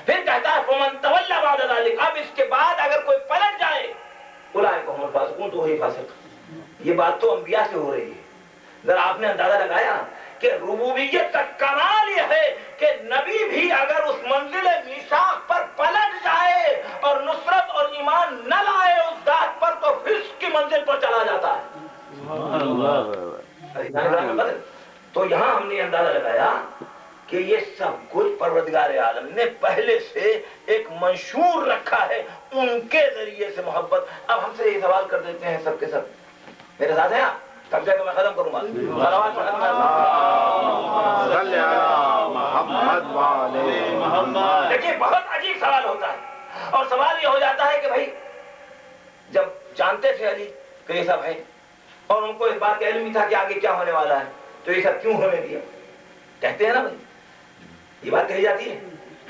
پھر کہتا ہے فمن تولی بعد ذلک، اب اس کے بعد اگر کوئی پلٹ جائے اولئک هم الفاسقون، تو وہی فاسق. یہ بات تو انبیاء سے ہو رہی ہے. ذرا آپ نے اندازہ لگایا کہ ربوبیت کا کمال یہ ہے کہ نبی بھی اگر اس منزل میثاق پر پلٹ جائے اور نصرت اور ایمان نہ لائے اس ذات پر تو فسق کی منزل پر چلا جاتا ہے. تو یہاں ہم نے اندازہ لگایا کہ یہ سب کچھ پروردگار عالم نے پہلے سے ایک منشور رکھا ہے ان کے ذریعے سے محبت. اب ہم سے یہ سوال کر دیتے ہیں سب کے سب، میرے ساتھ ہیں آپ؟ تب جا کے میں ختم کروں گا. دیکھیے بہت عجیب سوال ہوتا ہے، اور سوال یہ ہو جاتا ہے کہ بھائی جب جانتے تھے علی کہ یہ سب ہے اور ان کو اس بات کا علم بھی تھا کہ آگے کیا ہونے والا ہے، تو یہ سب کیوں ہونے دیا؟ کہتے ہیں نا بھائی، یہ بات کہی جاتی ہے.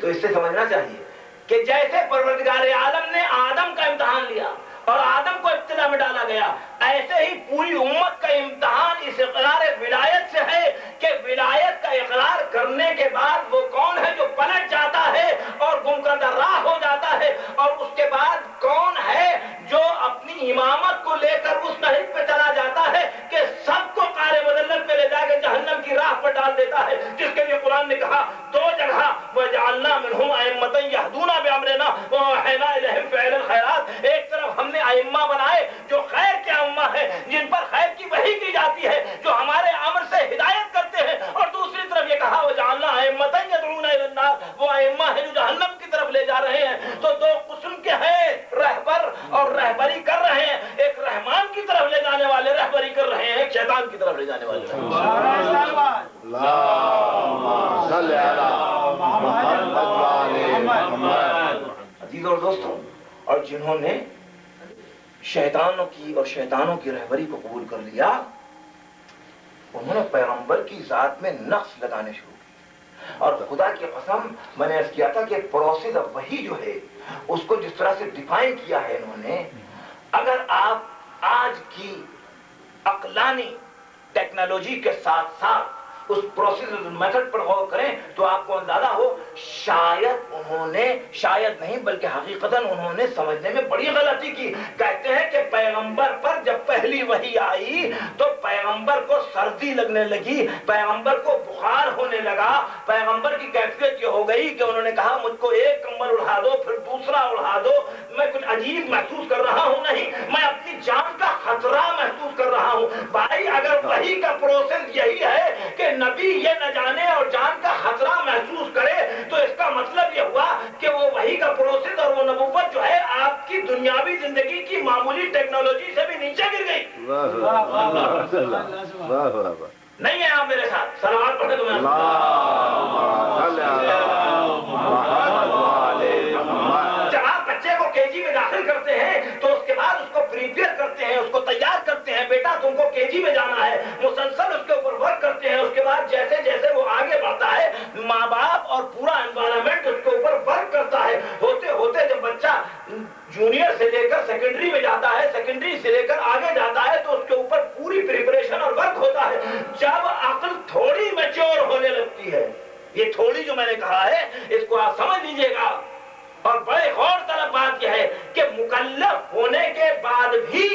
تو اس سے سمجھنا چاہیے کہ جیسے پروردگار عالم نے آدم کا امتحان لیا اور آدم کو ابتلا میں ڈالا گیا، ایسے ہی پوری امت کا امتحان اس اقرار ولایت سے ہے کہ ولایت کا اقرار کرنے کے بعد وہ کون ہے جو پلٹ جاتا ہے اور گمکردہ راہ ہو جاتا ہے، اور اس کے بعد کون ہے جو اپنی امامت کو لے کر اس نہج پہ چلا جاتا ہے کہ سب کو قار مذلت میں لے جا کے جہنم کی راہ پر ڈال دیتا ہے، جس کے لیے قرآن نے کہا دو جگہ وَجَعَلْنَا مِنْهُمْ أَئِمَّةً يَهْدُونَ بِأَمْرِنَا وَأَوْحَيْنَا إِلَيْهِمْ فِعْلَ الْخَيْرَاتِ. ایک طرف ہم نے ائمہ بنائے جو خیر کے ائمہ ہیں، جن پر خیر کی وحی کی جاتی ہے، جو ہمارے امر سے ہدایت کرتے ہیں، اور دوسری طرف یہ کہا وَجَعَلْنَا أَئِمَّةً يَدْعُونَ إِلَى النَّارِ، وہ ائمہ ہیں جو جہنم کی طرف لے جا رہے ہیں. تو دو قسم کے ہیں رہبر اور رہبری کر رہے ہیں، ایک رحمان کی طرف لے جانے والے رہبری کر رہے ہیں، ایک شیطان کی طرف لے جانے والے. عزیز اور دوستوں، اور جنہوں نے شیطانوں کی رہبری کو قبول کر لیا، انہوں نے پیغمبر کی ذات میں نقص لگانے شروع کی. اور خدا کی قسم میں نے عرض کیا تھا کہ پروسیس اب وہی جو ہے اس کو جس طرح سے ڈیفائن کیا ہے انہوں نے، اگر آپ آج کی عقلانی ٹیکنالوجی کے ساتھ ساتھ اس پروسیس میتھڈ پر غور کریں تو آپ کو اندازہ ہو شاید نہیں بلکہ حقیقتاً انہوں نے سمجھنے میں بڑی غلطی کی. کہتے ہیں کہ پیغمبر پر جب پہلی وحی آئی تو پیغمبر کو سردی لگنے لگی، پیغمبر کو بخار ہونے لگا، پیغمبر کی کیفیت یہ ہو گئی کہ انہوں نے کہا مجھ کو ایک کمبل اڑا دو پھر دوسرا اڑا دو، میں کچھ عجیب محسوس کر رہا ہوں، نہیں میں اپنی جان کا خطرہ محسوس کر رہا ہوں. بھائی اگر وحی کا پروسیس یہی ہے کہ نبی یہ نہ جانے اور جان کا خطرہ محسوس کرے تو اس کا مطلب یہ ہوا کہ وہ وحی کا پروسیس اور وہ نبوت جو ہے آپ کی دنیاوی زندگی کی معمولی ٹیکنالوجی سے بھی نیچے گر گئی. نہیں ہے آپ میرے ساتھ؟ صلوات پڑھیں تو جب آپ بچے کو کے جی میں داخل کرتے ہیں تو اس کے بعد اس کو پریپیئر کرتے ہیں، اس کو تیار کرتے ہیں، بیٹا تم کو کے جی میں جانا ہے، مسلسل اس کے اوپر ورک کرتے ہیں. اس کے بعد جیسے جیسے وہ آگے بڑھتا ہے ماں باپ اور پورا انوائرمنٹ اس کے اوپر ورک کرتا ہے. ہوتے ہوتے جب بچہ جونیئر سے لے کر سیکنڈری میں جاتا ہے، سیکنڈری سے لے کر آگے جاتا ہے تو اس کے اوپر پوری پریپریشن اور ورک ہوتا ہے. جب عقل تھوڑی میچور ہونے لگتی ہے، یہ تھوڑی جو میں نے کہا ہے اس کو آپ سمجھ لیجئے گا، اور بڑے غور طلب بات یہ ہے کہ مکلف ہونے کے بعد بھی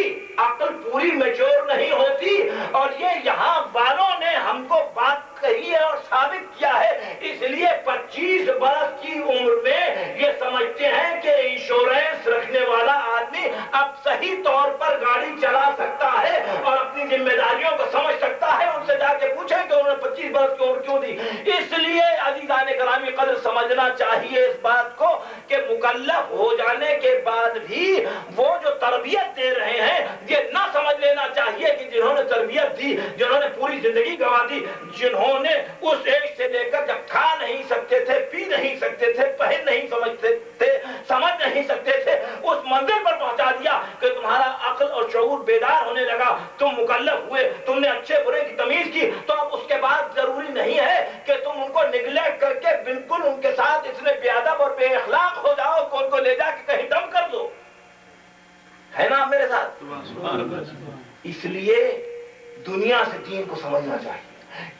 عقل پوری میچور نہیں ہوتی. اور یہ یہاں والوں نے ہم کو بات کہی ہے اور ثابت کیا ہے، اس لیے 25 برس کی عمر میں یہ سمجھتے ہیں کہ انشورنس رکھنے والا آدمی اب صحیح طور پر گاڑی چلا سکتا ہے اور اپنی ذمہ داریوں کو سمجھ سکتا ہے. ان سے جا کے پوچھیں کہ انہوں نے 25 برس کی عمر کیوں دی. اس لیے عزیزان گرامی قدر سمجھنا چاہیے اس بات کو کہ مکلف ہو جانے کے بعد بھی وہ جو تربیت دے رہے ہیں یہ نہ سمجھ لینا چاہیے کہ جنہوں نے تربیت دی، جنہوں نے پوری زندگی گنوا دی، جنہوں نے اس ایج سے لے کر جب کھا نہیں سکتے تھے، پی نہیں سکتے تھے، پہن نہیں سمجھتے تھے، سمجھ نہیں سکتے تھے، اس منزل پر پہنچا دیا کہ تمہارا عقل اور شعور بیدار ہونے لگا، تم مکلف ہوئے، تم نے اچھے برے کی تمیز کی. تو اب اس کے بعد ضروری نہیں ہے کہ تم ان کو نگلیکٹ کر کے بالکل ان کے ساتھ اتنے بے ادب اور بے اخلاق ہو جاؤ کہ ان کو لے جا کے کہیں دم کر دو. ہے نا آپ میرے ساتھ؟ اس لیے دنیا سے دین کو سمجھنا چاہیے.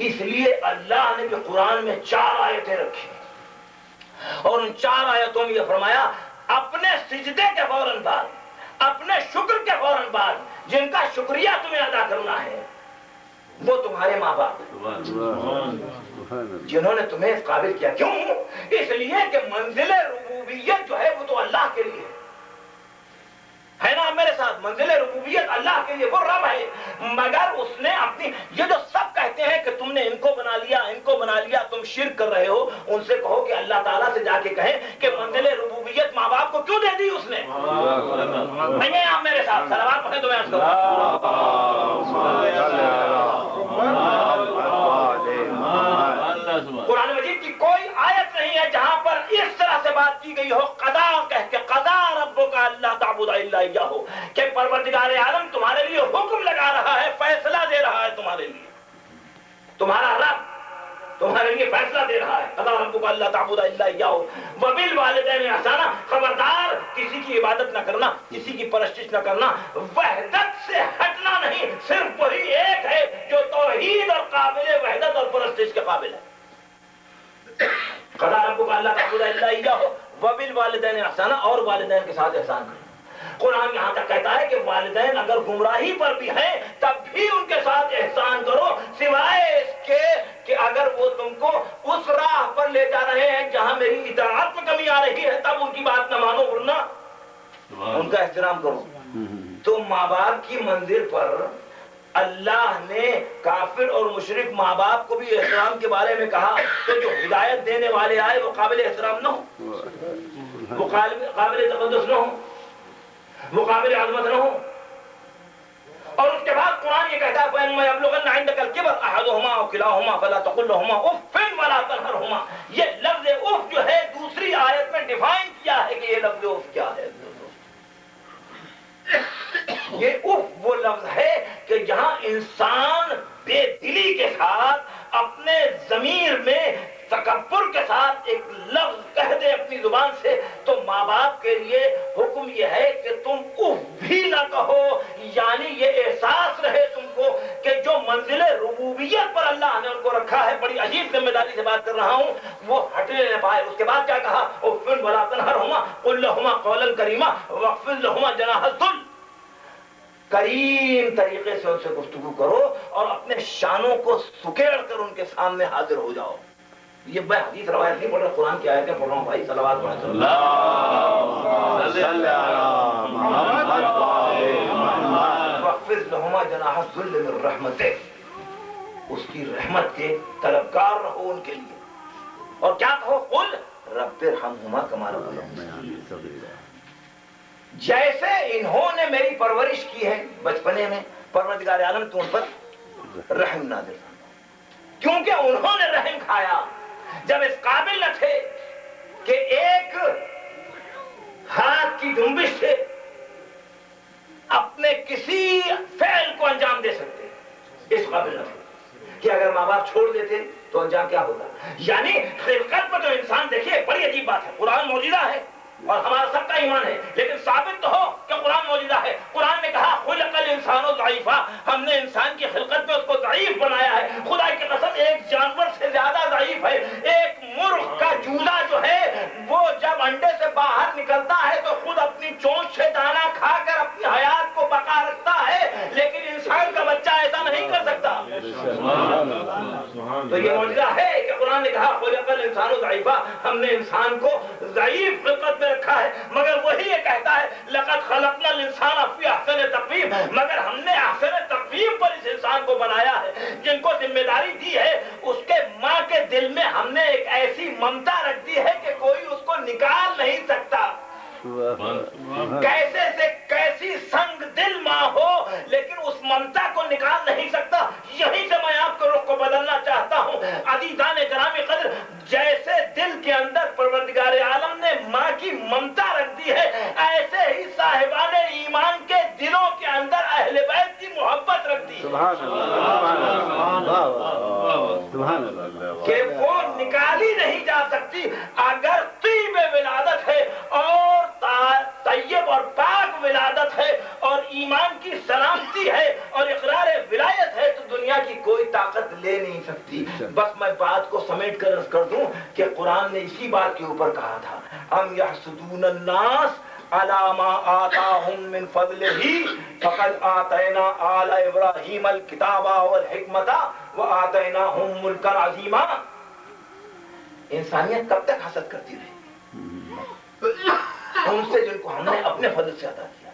اس لیے اللہ نے بھی قرآن میں 4 آیتیں رکھی اور ان 4 آیتوں میں یہ فرمایا اپنے سجدے کے فوراً بعد، اپنے شکر کے فوراً بعد جن کا شکریہ تمہیں ادا کرنا ہے وہ تمہارے ماں باپ، جنہوں نے تمہیں اس قابل کیا. کیوں؟ اس لیے کہ منزل ربوبیت جو ہے وہ تو اللہ کے لیے ہے نا. میرے ساتھ منزل ربوبیت اللہ کے لیے، وہ رب ہے، مگر اس نے اپنی، یہ جو سب کہتے ہیں کہ تم نے ان کو بنا لیا، ان کو بنا لیا، تم شرک کر رہے ہو، ان سے کہو کہ اللہ تعالیٰ سے جا کے کہیں کہ منزل ربوبیت ماں باپ کو کیوں دے دی اس نے. نہیں ہے آپ میرے ساتھ صلوات پڑھیں تو میں عرض کروں. قرآن مجید کی کوئی آیت نہیں ہے جہاں پر اس طرح سے بات کی گئی ہو قضا کہہ کے، قضا ربک الا تعبد الا اياه، کہ پروردگار عالم تمہارے لیے حکم لگا رہا ہے، فیصلہ دے رہا ہے تمہارے لیے، تمہارا رب تمہارے لیے فیصلہ دے رہا ہے. قضا ربک الا تعبد الا اياه وبالوالدین احسانا، خبردار کسی کی عبادت نہ کرنا، کسی کی پرستش نہ کرنا، وحدت سے ہٹنا نہیں، صرف وہی ایک ہے جو توحید اور قابل وحدت اور پرستش کے قابل ہے. قضا ربک الا تعبد الا اياه وبالوالدین احسانا، اور والدین کے ساتھ احسان کریں. قرآن یہاں تک کہتا ہے کہ والدین اگر گمراہی پر بھی ہیں تب بھی ان کے ساتھ احسان کرو، سوائے اس کے کہ اگر وہ تم کو اس راہ پر لے جا رہے ہیں جہاں میری اطاعت میں کمی آ رہی ہے تب ان کی بات نہ مانو، ورنہ ان کا احترام کرو. تو ماں باپ کی منزل پر اللہ نے کافر اور مشرک ماں باپ کو بھی احترام کے بارے میں کہا، تو جو ہدایت دینے والے آئے وہ قابل احترام نہ ہو، وہ قابل تقدس نہ ہو، وہ قابل عظمت نہ ہو. اور اس کے بعد قرآن یہ کہتا ہے فَإِنَّمَا يَبْلُغَنَّ عِندَكَ الْكِبَرَ أَحَدُهُمَا أَوْ كِلَاهُمَا فَلَا تَقُل لَّهُمَا أُفٍّ وَلَا تَنْهَرْهُمَا. یہ لفظ اف جو ہے دوسری آیت میں ڈیفائن کیا ہے کہ یہ لفظ اف کیا ہے. یہ اف وہ لفظ ہے کہ جہاں انسان بے دلی کے ساتھ اپنے ضمیر میں تکبر کے ساتھ ایک لفظ کہہ دے اپنی زبان سے، تو ماں باپ کے لیے حکم یہ ہے کہ تم اف بھی نہ کہو. یعنی یہ احساس رہے تم کو کہ جو منزل ربوبیت پر اللہ نے ان کو رکھا ہے، بڑی عجیب ذمہ داری سے بات کر رہا ہوں، وہ ہٹنے نہ پائے. اس کے بعد کیا کہا؟ اف ولا تنہرہما قل لہما قولا کریما واخفض لہما جناح الذل. کریم طریقے سے ان سے گفتگو کرو اور اپنے شانوں کو سکیڑ کر ان کے سامنے حاضر ہو جاؤ. یہ میں حدیث روایت نہیں پڑھ رہا، قرآن کی آیتیں پڑھ رہا ہوں بھائی. صلوات پڑھیں. واخفض لہما جناح الذل من رحمتہ، اس کی رحمت کے طلبگار رہو ان کے لیے. اور کیا کہو؟ قل رب ارحمہما کما ربیانی صغیرا. جیسے انہوں نے میری پرورش کی ہے بچپنے میں، پروردگار عالم تو ان پر رحم نازل فرما، کیونکہ انہوں نے رحم کھایا جب اس قابل نہ تھے کہ ایک ہاتھ کی جنبش سے اپنے کسی فعل کو انجام دے سکتے. اس قابل نہ تھے کہ اگر ماں باپ چھوڑ دیتے تو انجام کیا ہوگا. یعنی خلقت پر جو انسان، دیکھیے بڑی عجیب بات ہے، قرآن معجزہ ہے اور ہمارا سب کا ایمان ہے، لیکن ثابت تو ہو کہ قرآن موجودہ ہے. قرآن نے کہا خلق الانسان ضعیفا، ہم نے انسان کی خلقت میں اس کو ضعیف بنایا ہے. خدا کی قسم ایک جانور سے زیادہ ضعیف ہے. ایک مرغ کا جولا جو ہے وہ جب انڈے سے باہر نکلتا ہے تو خود اپنی چونچ سے دانا کھا کر اپنی حیات کو بقا رکھتا ہے، لیکن انسان کا بچہ ایسا نہیں کر سکتا. تو یہ معجزہ ہے کہ قرآن نے کہا خلق الانسان ضعیفا، ہم نے انسان کو ضعیف خلقت میں رکھا ہے. مگر وہی یہ کہتا ہے لقد خلقنا الانسان فی احسن تقویم، مگر ہم نے احسن تقویم پر اس انسان کو بنایا ہے. جن کو ذمہ داری دی ہے اس کے ماں کے دل میں ہم نے ایک ایسی ممتا رکھ دی ہے کہ کوئی اس کو نکال نہیں سکتا. کیسے سے کیسی سنگ دل ماں ہو لیکن اس ممتا کو نکال نہیں سکتا. یہیں سے میں آپ کو رخ کو بدلنا چاہتا ہوں. عزیزان گرامی قدر، جیسے دل کے اندر پروردگار عالم نے ماں کی ممتا رکھ دی ہے، ایسے ہی صاحبان ایمان کے دلوں کے اندر اہل بیت کی محبت رکھ دی کہ وہ نکالی نہیں جا سکتی. اگر طیب ولادت ہے اور طیب اور پاک ولادت ہے اور ایمان کی سلامتی ہے اور اقرار ولایت ہے تو دنیا کی کوئی طاقت لے نہیں سکتی. کہ قرآن نے اسی بات کے اوپر کہا تھا ام یحسدون الناس علی ما آتاہم من فضلہ فقد آتینا آل ابراہیم الکتاب والحکمت وآتیناہم ملکا عظیما. انسانیت کب تک حسد کرتی رہی ان سے جن کو ہم نے اپنے فضل سے عطا کیا.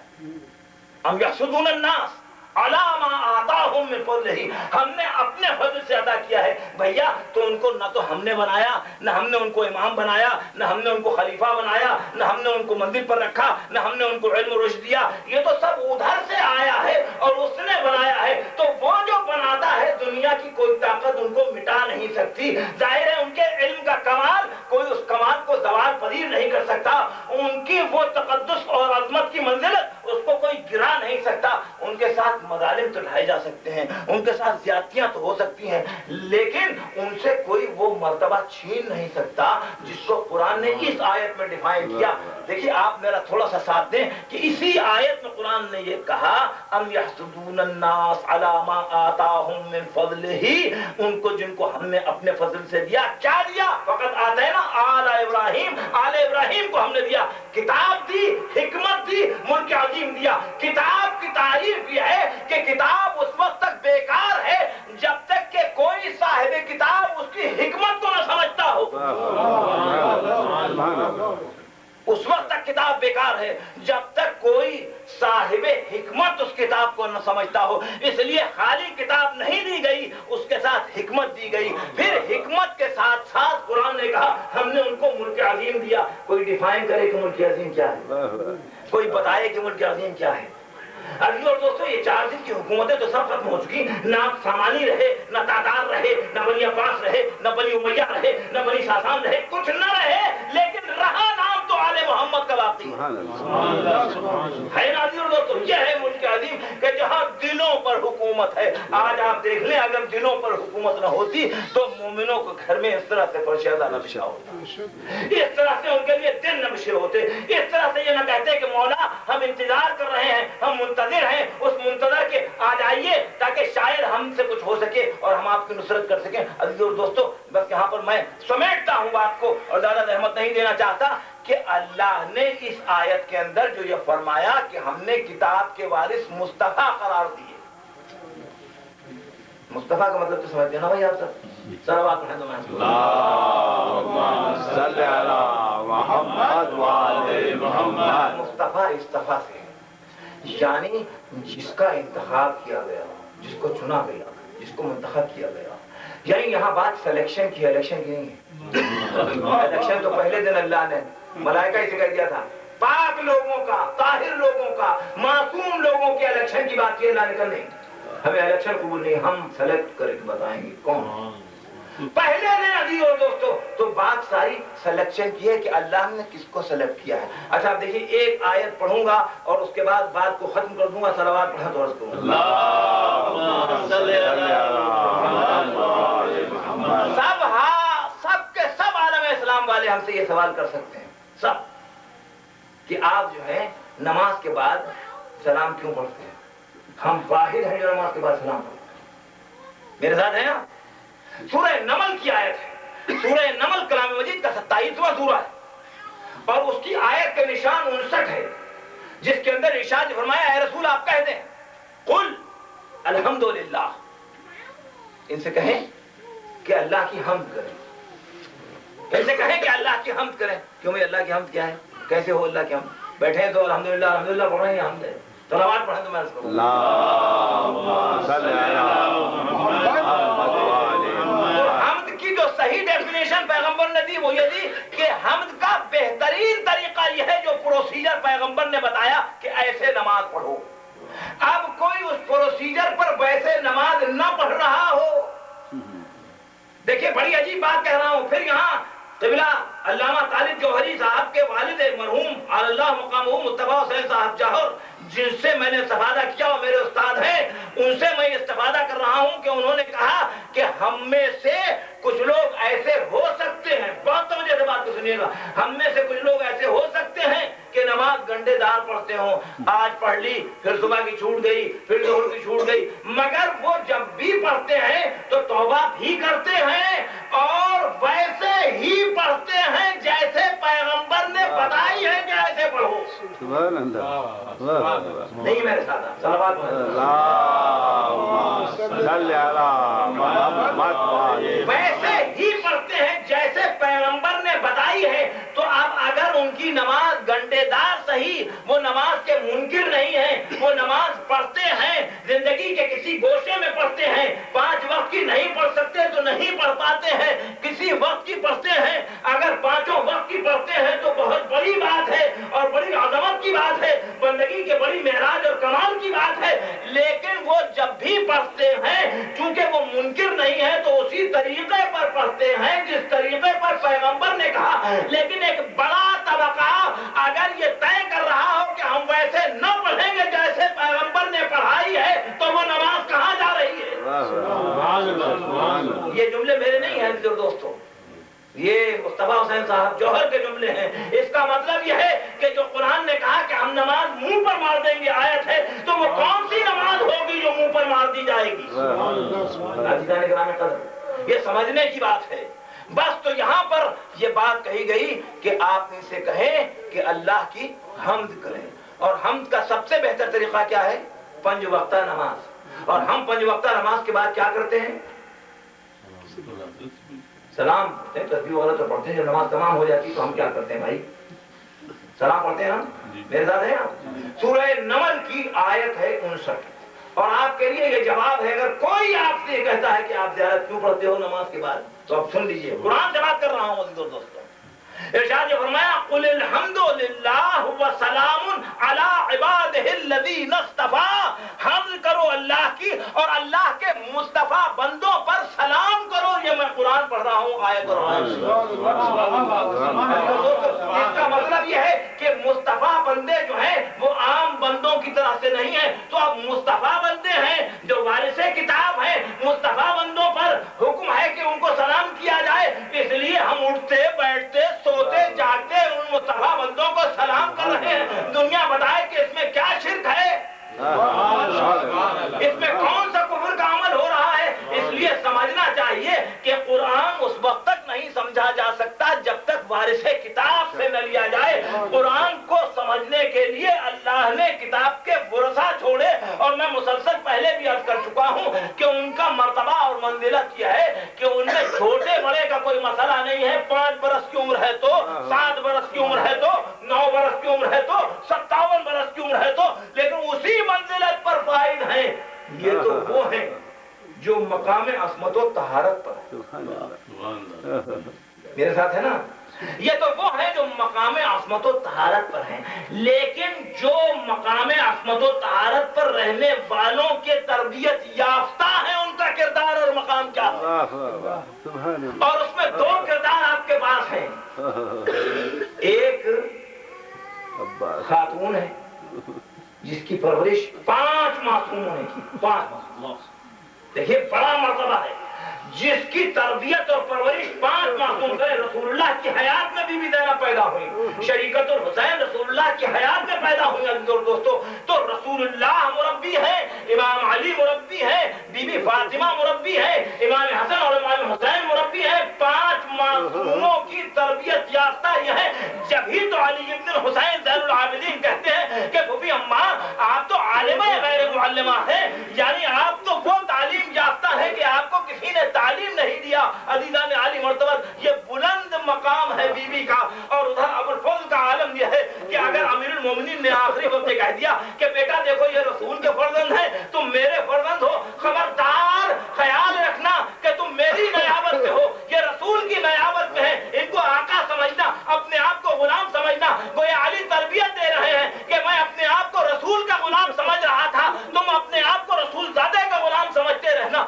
ام یحسدون الناس علی ما آتاہم من فضلہ, ہم نے اپنے فضل سے عطا کیا ہے. بھیا تو ان کو نہ تو ہم نے بنایا, نہ ہم نے ان کو امام بنایا, نہ ہم نے ان کو خلیفہ بنایا, نہ ہم نے ان کو منزل پر رکھا, نہ ہم نے ان کو علم و رشد دیا. یہ تو سب ادھر سے آیا ہے اور اس نے بنایا ہے. تو وہ جو بناتا ہے دنیا کی کوئی طاقت ان کو مٹا نہیں سکتی. ظاہر ہے ان کے علم کا کمال کوئی اس کمال کو زوال پذیر نہیں کر سکتا. ان کی وہ تقدس اور عظمت کی منزلت اس کو کوئی گرا نہیں سکتا. ان کے ساتھ مظالم تو ڈھائے جا سکتے ہیں, ان کے ساتھ زیادتیاں تو ہو سکتی ہیں, لیکن ان سے کوئی وہ مرتبہ چھین نہیں سکتا جس کو قرآن نے اس آیت میں ڈیفائن کیا. دیکھیے آپ میرا تھوڑا سا ساتھ دیں کہ اسی آیت میں قرآن نے یہ کہا ام یحسدون الناس علی ما آتاہم من فضلہ, ان کو جن کو ہم نے اپنے فضل سے دیا. کیا دیا؟ فقط آتینا آل ابراہیم, آل ابراہیم کو ہم نے دیا, کتاب دی, حکمت دی, ملک عظیم دیا. کتاب کی تعریف یہ ہے کہ کتاب اس وقت تک بیکار ہے جب تک کہ کوئی صاحب کتاب اس کی حکمت کو نہ سمجھتا ہو. اس وقت تک کتاب بیکار ہے جب تک کوئی صاحب حکمت اس کتاب کو نہ سمجھتا ہو. اس لیے خالی کتاب نہیں دی گئی, اس کے ساتھ حکمت دی گئی. پھر حکمت کے ساتھ ساتھ قرآن نے کہا ہم نے ان کو ملک عظیم دیا. کوئی ڈیفائن کرے کہ ملک عظیم کیا ہے, کوئی بتائے کہ ملک عظیم کیا ہے. عزیز اور دوستو, یہ 4 دن کی حکومتیں تو سب ختم ہو چکی. نہ سامانی رہے, نہ تاتار رہے, نہ بنی عباس رہے, نہ بنی امیہ رہے, نہ بنی ساسان رہے, کچھ نہ رہے, لیکن رہا نام تو آل محمد کا باقی ہے. عزیز اور دوستو, یہ ہے ملک عظیم کہ جہاں دلوں پر حکومت ہے. آج آپ دیکھ لیں اگر دلوں پر حکومت نہ ہوتی تو مومنوں کو گھر میں اس طرح سے پرشیدہ نہ بچھا ہوتا, اس طرح سے ان کے لیے دن نہ بچھے ہوتے, اس طرح سے یہ نہ کہتے کہ مولا ہم انتظار کر رہے ہیں, ہم منتظر ہیں, اس منتظر کے آ جائیے تاکہ شاید ہم سے کچھ ہو سکے اور ہم آپ کی نصرت کر سکیں. عزیز اور دوستو, بس یہاں پر میں سمیٹتا ہوں بات کو اور زیادہ زحمت نہیں دینا چاہتا کہ اللہ نے اس آیت کے اندر جو یہ فرمایا کہ ہم نے کتاب کے وارث مصطفیٰ قرار دیے. مصطفیٰ کا مطلب تو سمجھتے ہیں نا بھائی آپ سب. صلوات پڑھیں تو میں اللهم صل علی محمد وعلی محمد. مصطفیٰ استفا سے یعنی جس کا انتخاب کیا گیا, جس کو چنا گیا, جس کو منتخب کیا گیا. یعنی یہاں بات سلیکشن کی, الیکشن کی نہیں ہے. الیکشن تو پہلے دن اللہ نے ملائکہ ہی سے کہہ دیا تھا. پاک لوگوں کا, طاہر لوگوں کا, معصوم لوگوں کے الیکشن کی بات کی اللہ نے کر نہیں. ہمیں الیکشن قبول نہیں, ہم سلیکٹ کر کے بتائیں گے کون پہلے نے. عزیز اور دوستو, تو بات ساری سلیکشن کی ہے کہ اللہ نے کس کو سلیکٹ کیا ہے. اچھا آپ دیکھیے, ایک آیت پڑھوں گا اور اس کے بعد بات کو ختم کر دوں گا. صلوات پڑھیں تو عرض کروں گا. سب کے سب عالم اسلام والے ہم سے یہ سوال کر سکتے ہیں سب کہ آپ جو ہے نماز کے بعد سلام کیوں پڑھتے ہیں. ہم واحد ہیں جو نماز کے بعد سلام پڑھتے ہیں. میرے ساتھ ہیں آپ. سورہ نمل کی آیت ہے. سورہ نمل کلام مجید کا 27واں سورہ ہے اور اس کی آیت کے نشان 59 ہے, جس کے اندر ارشاد فرمایا اے رسول آپ کہہ دیں قل الحمدللہ. ان سے کہیں کہ اللہ کی حمد کریں. ان سے کہیں کہ اللہ کی حمد کریں. کیوں بھائی اللہ کی حمد کیا ہے, کیسے ہو اللہ کی حمد. بیٹھے ہیں تو الحمدللہ الحمدللہ پڑھ رہے ہیں, حمد ہے. صلوات پڑھیں تو میں اس کو حمد کی جو صحیح ڈیفینیشن پیغمبر نے دی وہ یہ دی کہ حمد کا بہترین طریقہ یہ ہے جو پروسیجر پیغمبر نے بتایا کہ ایسے نماز پڑھو. اب کوئی اس پروسیجر پر ویسے نماز نہ پڑھ رہا ہو. دیکھیے بڑی عجیب بات کہہ رہا ہوں. پھر یہاں قبلہ علامہ طالب جوہری صاحب کے والد مرحوم اللہ مقامہ مصطفیٰ حسین صاحب جوہر, جن سے میں نے استفادہ کیا اور میرے استاد ہیں, ان سے میں استفادہ کر رہا ہوں کہ انہوں نے کہا کہ ہم میں سے کچھ لوگ ایسے ہو سکتے ہیں, بہت توجہ سے بات کو سنیے گا, ہم میں سے کچھ لوگ ایسے ہو سکتے ہیں کہ نماز گنڈے دار پڑھتے ہوں. آج پڑھ لی, پھر صبح کی چھوٹ گئی, پھر ظہر کی چھوٹ گئی, مگر وہ جب بھی پڑھتے ہیں تو توبہ بھی کرتے ہیں اور ویسے ہی پڑھتے ہیں جیسے پیغمبر نے بتائی ہے کہ ایسے پڑھو. سبحان اللہ. نہیں میرے ساتھ صلوات اللہم صلی علی محمد. ویسے ہی پڑھتے ہیں جیسے پیغمبر نے بتائی ہے. تو اب اگر ان کی نماز گھنٹے دار صحیح، وہ نماز کے منکر نہیں ہیں، وہ نماز پڑھتے ہیں، زندگی کے کسی گوشے میں پڑھتے ہیں. 5 وقت کی نہیں پڑھ سکتے تو نہیں پڑھ پاتے ہیں، کسی وقت کی پڑھتے ہیں. اگر 5 وقت کی پڑھتے ہیں تو بہت بڑی بات ہے اور بڑی عظمت کی بات ہے، بندگی کے بڑی معراج اور کمال کی بات ہے. لیکن وہ جب بھی پڑھتے ہیں چونکہ وہ منکر نہیں ہے تو اسی طریقے پر پڑھتے ہیں جس طریقے پر پیغمبر نے کہا. لیکن ایک بڑا طبقہ اگر یہ طے کر رہا ہو کہ ہم ویسے نہ پڑھیں گے جیسے پیغمبر نے پڑھائی ہے تو وہ نماز کہاں جا رہی ہے؟ یہ جملے میرے نہیں ہیں دوستوں، یہ مصطفیٰ حسین صاحب جوہر کے جملے ہیں. اس کا مطلب یہ ہے کہ جو قرآن نے کہا کہ ہم نماز منہ پر مار دیں گے آیت ہے، تو وہ کون سی نماز ہوگی جو منہ پر مار دی جائے گی؟ عزیزان کرام قدر، یہ سمجھنے کی بات ہے. بس تو یہاں پر یہ بات کہی گئی کہ آپ ان سے کہیں کہ اللہ کی حمد کریں. اور حمد کا سب سے بہتر طریقہ کیا ہے؟ 5 وقتہ نماز. اور ہم 5 وقتہ نماز کے بعد کیا کرتے ہیں؟ سلام پڑھتے ہیں. تسبیح وغیرہ تو پڑھتے ہیں. جب نماز تمام ہو جاتی تو ہم کیا کرتے ہیں بھائی؟ سلام پڑھتے ہیں ہم. میرے ساتھ ہیں آپ؟ سورہ نمل کی آیت ہے 59. اور آپ کے لیے یہ جواب ہے، اگر کوئی آپ سے کہتا ہے کہ آپ زیارت کیوں پڑھتے ہو نماز کے بعد، تو آپ سن لیجئے. قرآن سے بات کر رہا ہوں عزیز اور دوستوں. ارشاد نے فرمایا قل الحمد للہ وسلام علی عبادہ الذین اصطفیٰ. حمد کرو اللہ کی اور اللہ کے مصطفیٰ بندوں پر سلام کرو. یہ میں قرآن پڑھ رہا ہوں آیت اور آیت. اس کا مطلب یہ ہے کہ مصطفیٰ بندے جو ہیں وہ عام بندوں کی طرح سے نہیں ہیں. تو اب مصطفیٰ بندے ہیں جو وارث کتاب ہیں، مصطفیٰ بندوں پر حکم ہے کہ ان کو سلام کیا جائے. اس لیے ہم اٹھتے بیٹھتے سوتے جاگتے ان مصطفیٰ بندوں کو سلام کر رہے ہیں. دنیا بتائے کہ اس میں کیا شرک ہے، اس میں کون سا کفر کا عمل ہو رہا ہے. اس لیے سمجھنا چاہیے کہ قرآن اس وقت تک نہیں سمجھا جا سکتا جب تک وارث کتاب سے نہ لیا جائے. قرآن کو سمجھنے کے لیے اللہ نے کتاب کے ورثہ چھوڑے. اور میں مسلسل پہلے بھی عرض کر چکا ہوں کہ ان کا مرتبہ اور منزلت یہ ہے کہ ان میں چھوٹے بڑے کا کوئی مسئلہ نہیں ہے. 5 برس کی عمر ہے تو 7 برس کی عمر ہے تو 9 برس کی عمر ہے تو 57 برس کی عمر ہے تو، لیکن اسی منزلت پر فائد ہیں. یہ تو وہ ہیں جو مقام عصمت و طہارت پر ہے. میرے ساتھ ہے نا؟ یہ تو وہ ہیں جو مقام عصمت و طہارت پر ہیں. لیکن جو مقام عصمت و طہارت پر رہنے والوں کے تربیت یافتہ ہیں، ان کا کردار اور مقام کیا ہے؟ اور اس میں 2 کردار آپ کے پاس ہیں. ایک خاتون ہے جس کی پرورش 5 معصوموں نے کی. 5 معصوم. دیکھیے بڑا مرتبہ ہے. جس کی تربیت اور پرورش 5 معصوم کرے. رسول اللہ کی حیات میں بی بی زینب پیدا ہوئی، شریکت الحسین رسول اللہ کی حیات میں پیدا ہوئی. عزیز اور دوستو، تو رسول اللہ مربی ہے، امام علی مربی ہے، بی بی فاطمہ مربی ہے، امام حسن اور امام حسین مربی ہے. 5 معصوموں کی تربیت یافتہ یہ ہے. جبھی تو علی ابن الحسین زین العابدین کہتے ہیں کہ پھوپھی اماں آپ تو عالمہ غیر معلمہ ہیں، یعنی آپ تو وہ تعلیم یافتہ ہے کہ آپ کو کسی نے تعلیم نہیں دیا. عزیزان عالی مرتبت، یہ بلند مقام ہے بی بی کا. اور ادھر ابو الفضل کا عالم یہ ہے کہ اگر امیر المومنین نے آخری وقت کہہ دیا کہ بیٹا دیکھو یہ رسول کے فرزند ہیں، تم میرے فرزند ہو، خبردار خیال رکھنا کہ تم میری نیابت میں ہو، یہ رسول کی نیابت میں ہے. ان کو آقا سمجھنا، اپنے آپ کو غلام سمجھنا. گویا علی تربیت دے رہے ہیں کہ میں اپنے آپ کو رسول کا غلام سمجھ رہا تھا، تم اپنے آپ کو رسول زادہ کا غلام سمجھتے رہنا.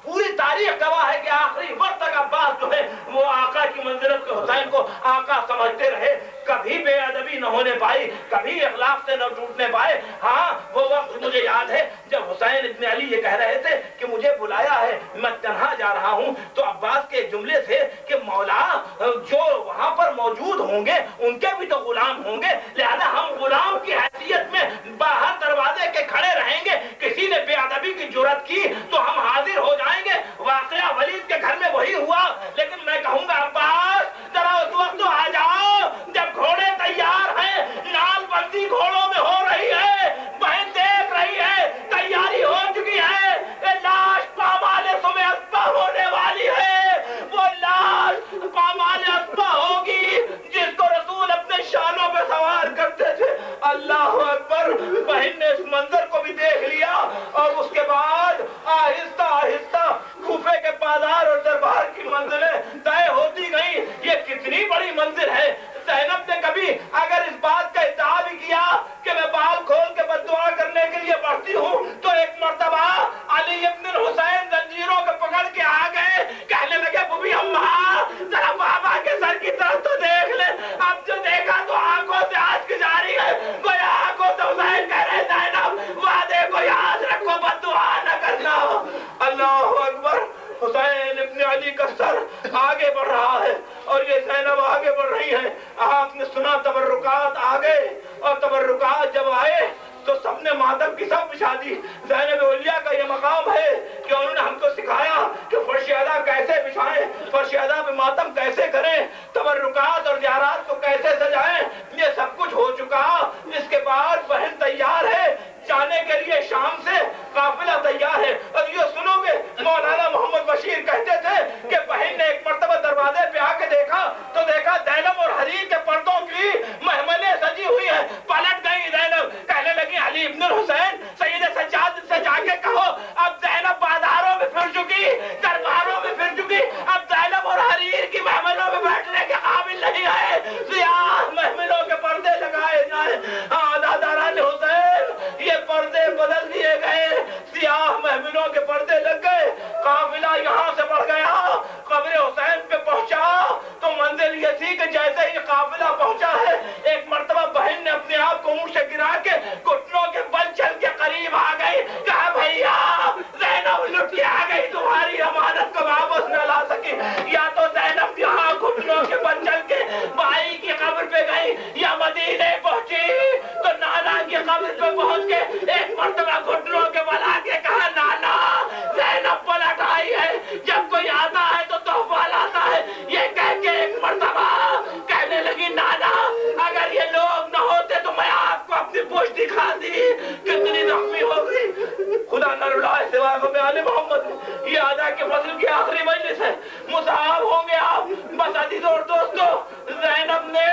پوری تاریخ گواہ ہے کہ آخری وقت تک عباس جو ہے وہ آقا کی منزلت کے حسین کو آقا سمجھتے رہے. کبھی بے ادبی نہ ہونے پائی، کبھی اخلاق سے نہ ٹوٹنے پائے. ہاں وہ وقت مجھے یاد ہے جب حسین ابن علی یہ کہہ رہے تھے کہ مجھے بلایا ہے، میں تنہا جا رہا ہوں، تو عباس کے جملے تھے کہ مولا جو وہاں پر موجود ہوں گے ان کے بھی تو غلام ہوں گے، لہذا ہم غلام کی حیثیت میں باہر دروازے کے کھڑے رہیں گے. کسی نے بے ادبی کی جرات کی تو ہم حاضر ہو جائیں گے. واقعہ ولید کے گھر گھر میں وہی ہوا، لیکن میں کہوں گا عباس ذرا اس وقت آ جاؤ جب گھوڑے تیار ہیں، نال بندی گھوڑوں میں ہو رہی ہے، بہن دیکھ رہی ہے تیاری ہو چکی ہے، یہ لاش پامال سمے اسپا ہونے والی ہے، وہ لاش پامال اسپا ہوگی جس کو رسول اپنے شانوں پہ سوار کرتے تھے۔ اللہ اکبر! بہن نے اس منظر کو بھی دیکھ لیا اور اس کے بعد آہستہ آہستہ کوفے کے بازار اور دربار کی منزلیں طے ہوتی گئی۔ یہ کتنی بڑی منزل ہے! زینب نے کبھی اگر اس بات کا ادعا بھی کیا کہ میں بال کھول کے بد دعا کرنے کے لیے بڑھتی ہوں، تو ایک مرتبہ علی ابن الحسین زنجیروں کو پکڑ کے آ گئے، کہنے لگے بوبی اماں ذرا بابا کے سر کی طرف تو دیکھ لے۔ اب جو دیکھا تو آنکھوں سے آنکھ جاری ہے، گویا آنکھوں سے حسین کہہ رہے زینب وعدے کو یاد رکھو، بد دعا نہ کرنا۔ اللہ اکبر! حسین ابن علی کا سر آگے بڑھ رہا ہے اور یہ زینب آگے بڑھ رہی ہے۔ آپ نے سنا تبرکات آ گئے، اور تبرکات جب آئے تو سب نے ماتم کی سب بچھا دی۔ زینب اولیاء کا یہ مقام ہے کہ انہوں نے ہم کو سکھایا کہ فرش ادا کیسے بچھائیں، فرش ادا پہ ماتم کیسے کریں، تبرکات اور زیارات کو کیسے سجائیں، یہ سب کچھ ہو چکا۔ اس کے بعد بہن تیار ہے جانے کے لیے، شام سے قافلہ تیار ہے۔ اور یہ سنو گے مولانا محمد بشیر کہتے تھے کہ بہن نے ایک مرتبہ دروازے پہ آ کے دیکھا تو دیکھا زینب اور حریر کے پردوں کی محملیں سجی ہوئی ہیں۔ پلٹ گئی زینب، کہنے لگی علی ابن الحسین سید سجاد سے جا کے کہو اب زینب بازاروں میں پھر چکی، درباروں میں پھر چکی، اب زینب اور حریر کی محملوں میں بیٹھنے کے قابل نہیں ہے، سیاہ محملوں کے پردے لگائے جائیں۔ داداران حسین یہ پردے بدل دیے گئے، سیاہ محملوں کے پردے لگ گئے، قافلہ یہاں سے بڑھ گیا، قبر حسین پہ پہنچا تو منزل یہ تھی کہ جیسے ہی قافلہ پہنچا ہے ایک مرتبہ بہن نے اپنے آپ کو اونٹ سے گرا کے گھٹنوں کے بل چل کے قریب آ گئی، کہا بھیا زینب لٹ کے آ گئی، تمہاری امانت کو واپس نہ لا سکی۔ یا تو زینب یہاں گھٹنوں کے بل چل کے بھائی کی قبر پہ گئی، یا مدینے پہنچی تو نانا کی قبر پہ پہنچ کے ایک مرتبہ گھٹنوں کے بل آ کے کہا نانا زینب پلٹ آئی ہے، جب کوئی آتا ہے تو تحفہ لاتا ہے۔ یہ کہہ کے ایک مرتبہ کہنے لگی نانا اگر یہ لوگ نہ ہوتے تو میں آپ کو اپنی پشت دکھاتی، کتنی زخمی ہو گئی۔ خدا نہ رلائے سوائے غم آل محمد، یہ ادا کے فضل کی آخری مجلس ہے، مصاحب ہوں گے آپ۔ بس عزیز اور دوستو، زینب نے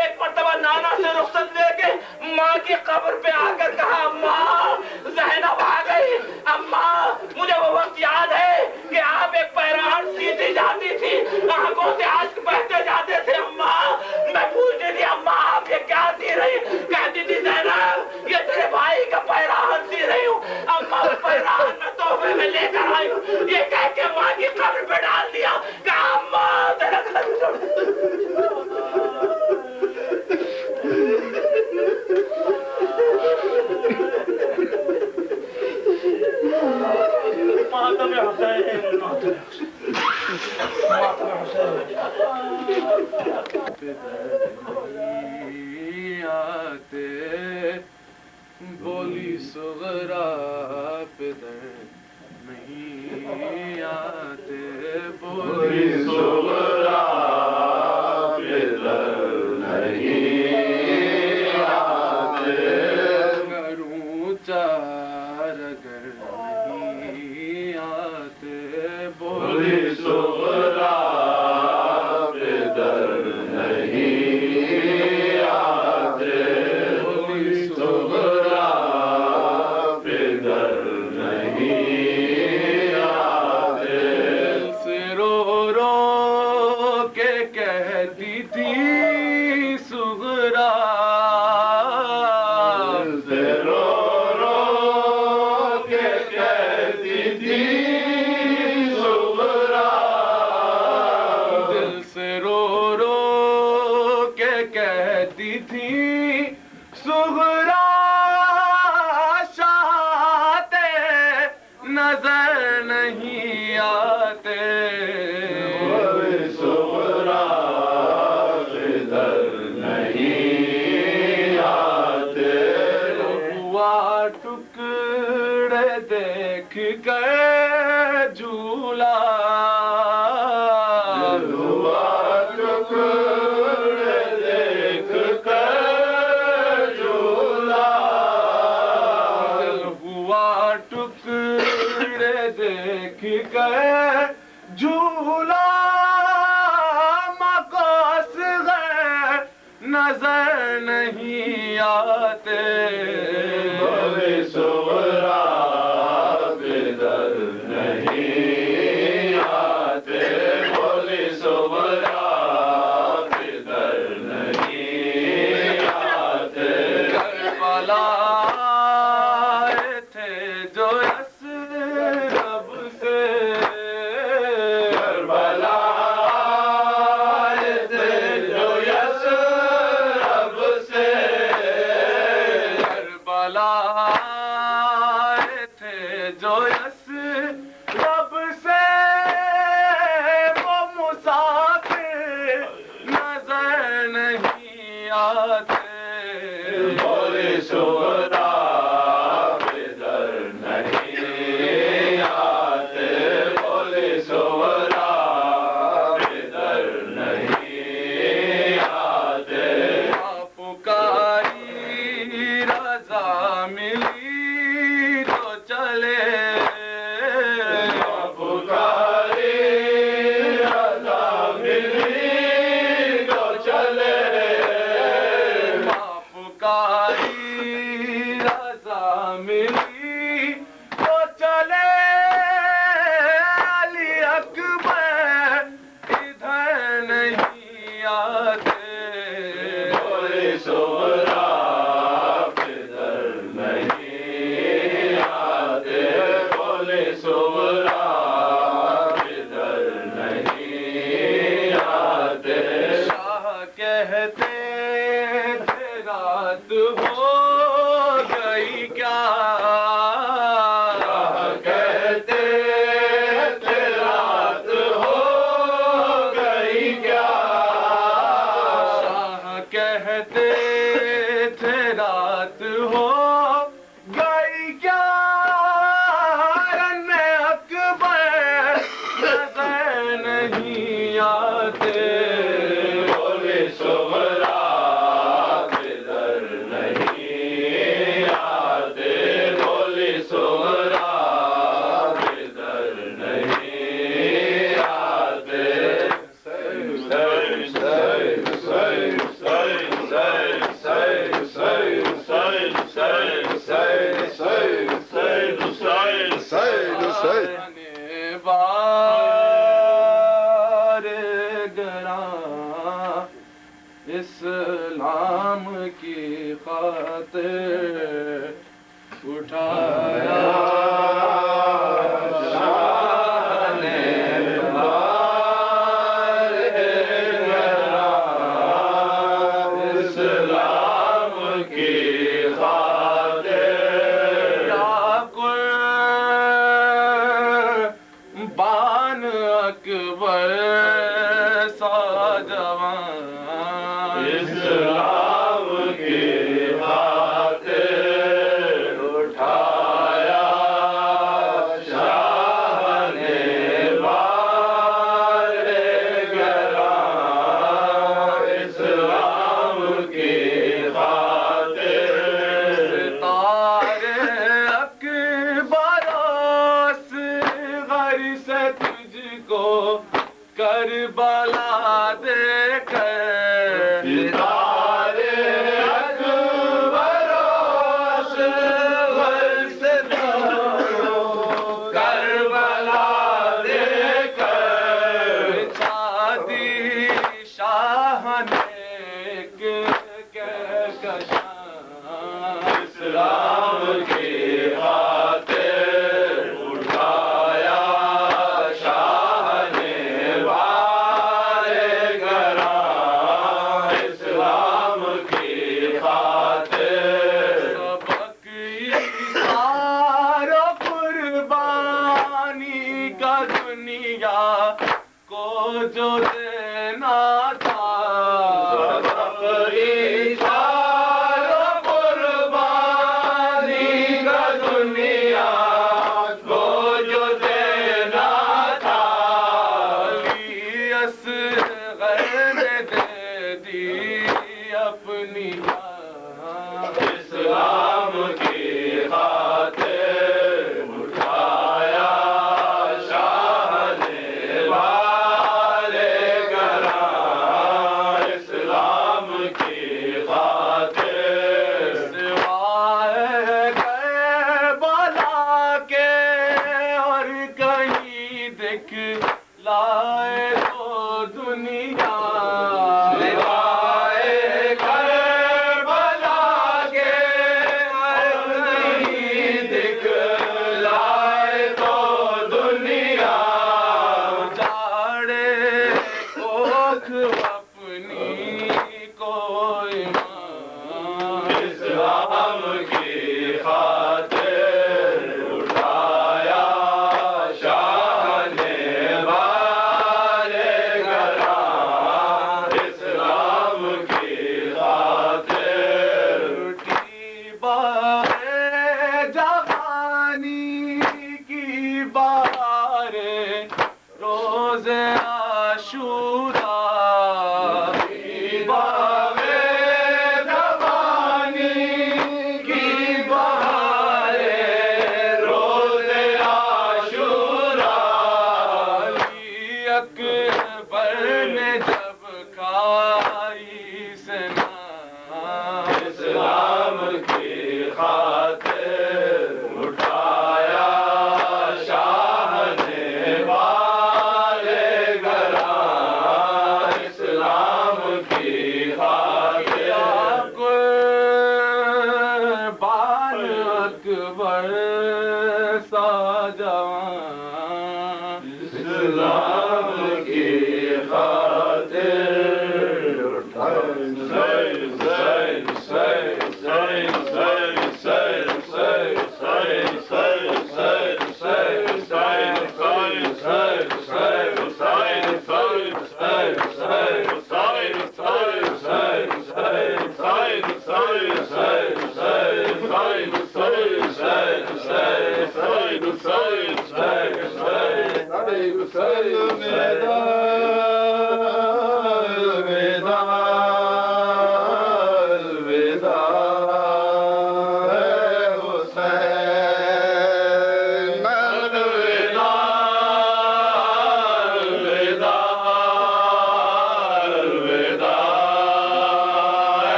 ایک مرتبہ نانا سے رخصت لے کے ماں کی قبر پہ آ کر کہا اماں زینب آ گئی۔ اماں مجھے وہ وقت یاد ہے کہ آپ ایک پیران سیدھی جاتی تھی، آنکھوں سے اشک بہتے جاتے تھے۔ اماں میں پوچھتی تھی اماں آپ یہ کیا سی رہی؟ کہتی تھی زینب یہ تیرے بھائی کا پیران سی رہی ہوں۔ اماں وہ پیران میں تحفے میں لے کر آئی ہوں، یہ کہہ کے ماں کی قبر پہ ڈال دیا، کہا اماں تیرا گھر ماتم حسین، ماتم حسین۔ آتے بولی صغرا پدر نہیں آتے، بولی صغرا پدر نہیں آتے، کروں چار اگر نہیں آتے، بولی صغرا پدر نہیں آتے، بولی صغرا پدر نہیں آتے، سے رو رو کے کہتی تھی صغرا، سے رو رو کے کہتی تھی صغرا، دل سے رو رو کے کہتی تھی صغرا، شاتے نظر نہیں آتے، صغرا ادھر نہیں آتے، ہوا ٹکڑے دیکھ کر جھولا، کے جھولا مقاص غیر نظر نہیں آتے بولے سورا بدر نہیں آتے بولے سورا بدر نہیں آتے کربلا تھے جو یثرب سے کربلا تھے جو یثرب سے کربلا تھے جو یثرب سے وہ مسافر نظر نہیں آتے بولے سورا بدر نہیں آتے بولے سورا بدر نہیں آتے پکاری رضا ملی تو چلے پکاری رضا ملی تو چلے پکاری رضا ملی تو چلے علی اکبر ادھر نہیں آتے بولے سورا بدر نہیں آتے بولے سورا بدر نہیں آتے شاہ کہتے تھے رات ہو گئی کیا کہتے تھے رات ہو گئی کیا شاہ کہتے تھے رات ہو گئی کیا رن اکبر نظر نہیں آتے بولے سورا بدر نہیں آتے بولے سورا بدر نہیں آتے بار گراں اسلام کی خاطر اٹھایا شان بار اسلام کی خاطر یا قربان اکبر سا جوان اسلام کی خاطر اٹھایا شاہ نے بار گراں اسلام کی خاطر ستارے اکبر اصغر سے تجھ کو کربلا دے کر ستارے اکبر اصغر سے کربلا دے کر شادی شاہ نے کہکشاں اسلام کی خاطر اٹھایا شاہ نے بار گراں اسلام کی خاطر سبق ایثار و قربانی کا دنیا کو جو دینا تھا سبق ایثار و قربانی کا دنیا کو جو دینا تھا علی اصغر نے دے دی اپنی جان اسلام کی خاطر اٹھایا شاہ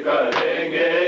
کر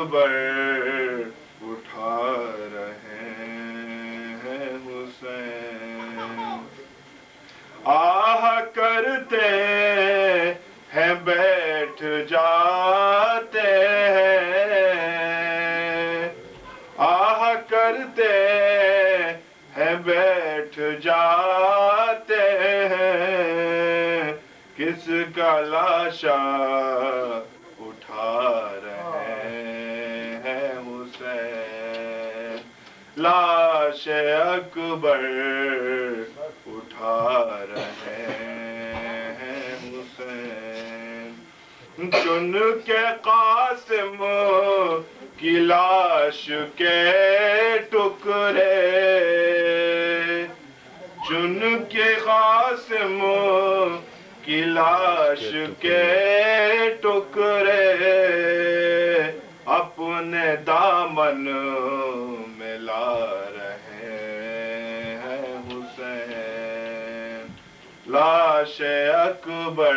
اکبر اٹھا رہے ہیں حسین، آہ کرتے ہیں بیٹھ جاتے ہیں، آہ کرتے ہیں بیٹھ جاتے ہیں، کس کا لاشا اٹھا رہے ہیں حسین، لاش اکبر اٹھا رہے ہیں حسین، چن کے قاسم کی لاش کے ٹکڑے، چن کے قاسم کی لاش کے ٹکڑے، اپنے دامن میں لا رہے ہیں حسین، لاش اکبر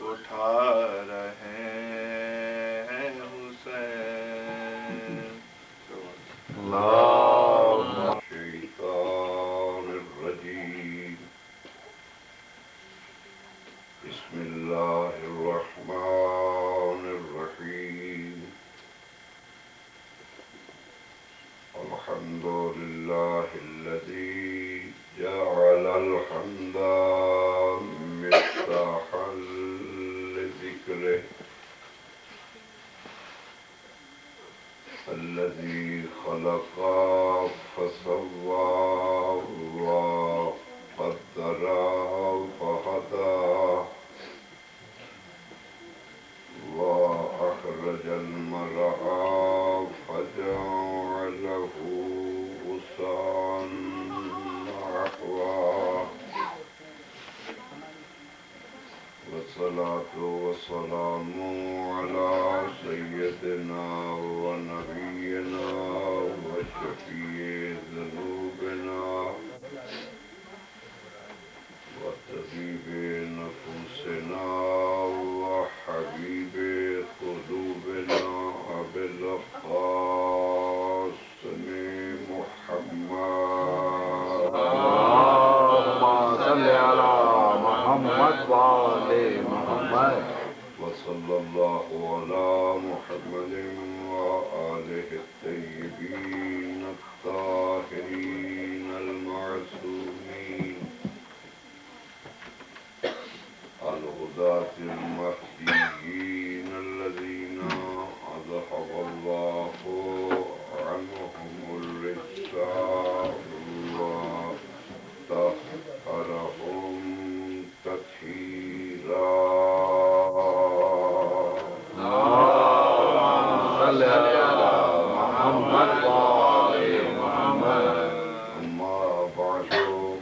اٹھا رہے ہیں حسین۔ الشیطان الرجیم، بسم اللہ الرحمن الرحیم، الحمد للہ الذی جعل الحمد مفتاحا لذکرہ، الذي خلق فسوى وقدر فهدى وأخرج المرعى فجعله غثاء أحوى، والصلاة والسلام على سيدنا ونبينا وشفيع ذنوبنا وطبيب نفوسنا وحبيب قلوبنا أبي القاسم محمد، اللهم صل على محمد وآل محمد، وصلى الله على محمد وآله الطيبين الطاهرين المعصومين، الهداة المهديين الذين أذهب الله عنهم الرجس وطهرهم تطهيرا. صل على محمد وآل محمد. أما بعد،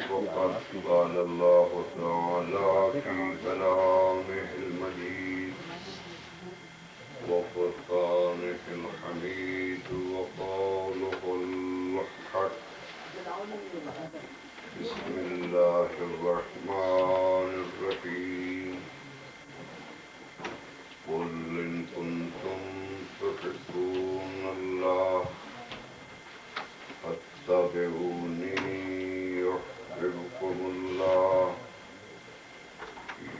فقد قال الله تعالى في كلامه المجيد وفرقانه الحميد وقوله الحق، بسم الله الرحمن الرحيم، قل إن كنتم تحبون الله فاتبعوني يحببكم الله،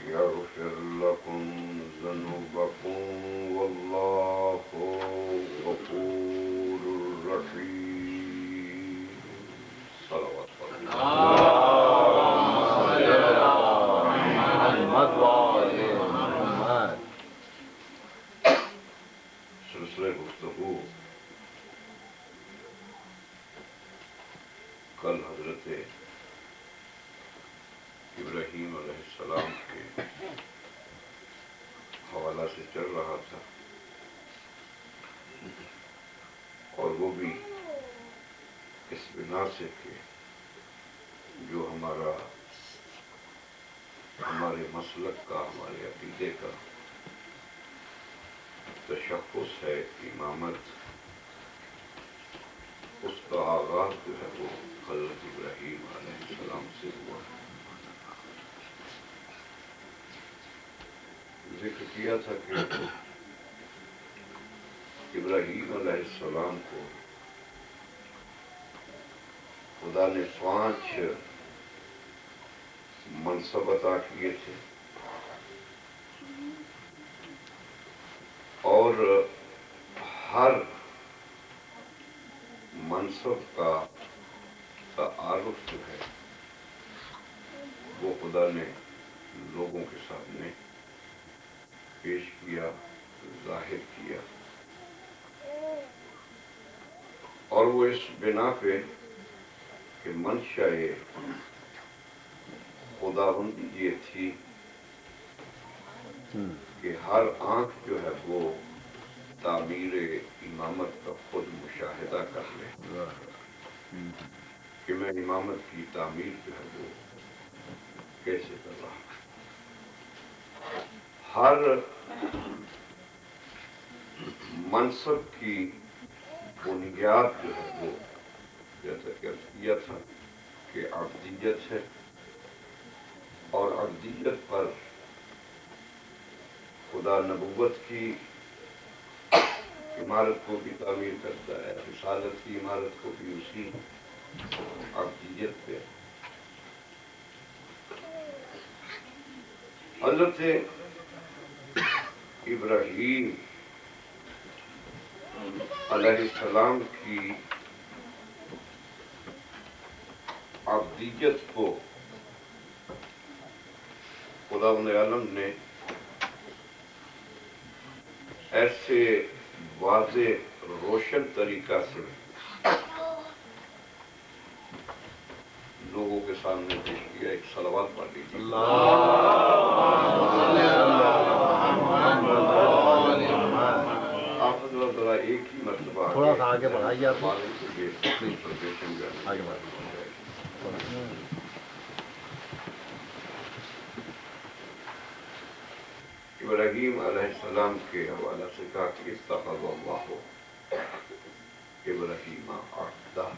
يغفر لكم ذنوبكم والله غفور رحيم. صلوات اللهم صل على محمد وآل محمد. سلسلہ گفتگو کل حضرت ابراہیم علیہ السلام کے حوالہ سے چل رہا تھا، اور وہ بھی اس بنا سے کہ جو ہمارے مسلک کا، ہمارے عقیدے کا تشخص ہے امامت، اس کا آغاز جو ہے وہ حضرت ابراہیم علیہ السلام سے ہوا. ذکر کیا تھا کہ ابراہیم علیہ السلام کو خدا نے 5 منصب عطا کیے تھے اور ہر منصب کا تعارف جو ہے وہ خدا نے لوگوں کے سامنے پیش کیا، ظاہر کیا، اور وہ اس بنا پہ کہ منشاء خداوندی یہ تھی کہ ہر آنکھ جو ہے وہ تعمیر امامت کا خود مشاہدہ کر لے کہ میں امامت کی تعمیر جو ہے وہ کیسے کر رہا ہوں۔ ہر منصب کی بنیاد جو ہے وہ جیسا کہ عرض کیا تھا کہ عبدیت ہے، اور عبدیت پر خدا نبوت کی عمارت کو بھی تعمیر کرتا ہے، رسالت کی عمارت کو بھی اسی عبدیت پہ۔ حضرت ابراہیم علیہ السلام کی عبدیت کو خداوند عالم نے ایسے واضح روشن طریقہ سے لوگوں کے سامنے پیش کیا۔ ایک صلوات پڑھ لیجیے۔ آپ حضرات ذرا ایک ہی مرتبہ تھوڑا سا آگے بڑھائیے آپ۔ آگے بڑھائیے۔ ابراہیم علیہ السلام کے حوالہ سے کہا کہ اتخذ اللہ ابراہیم عہدہ۔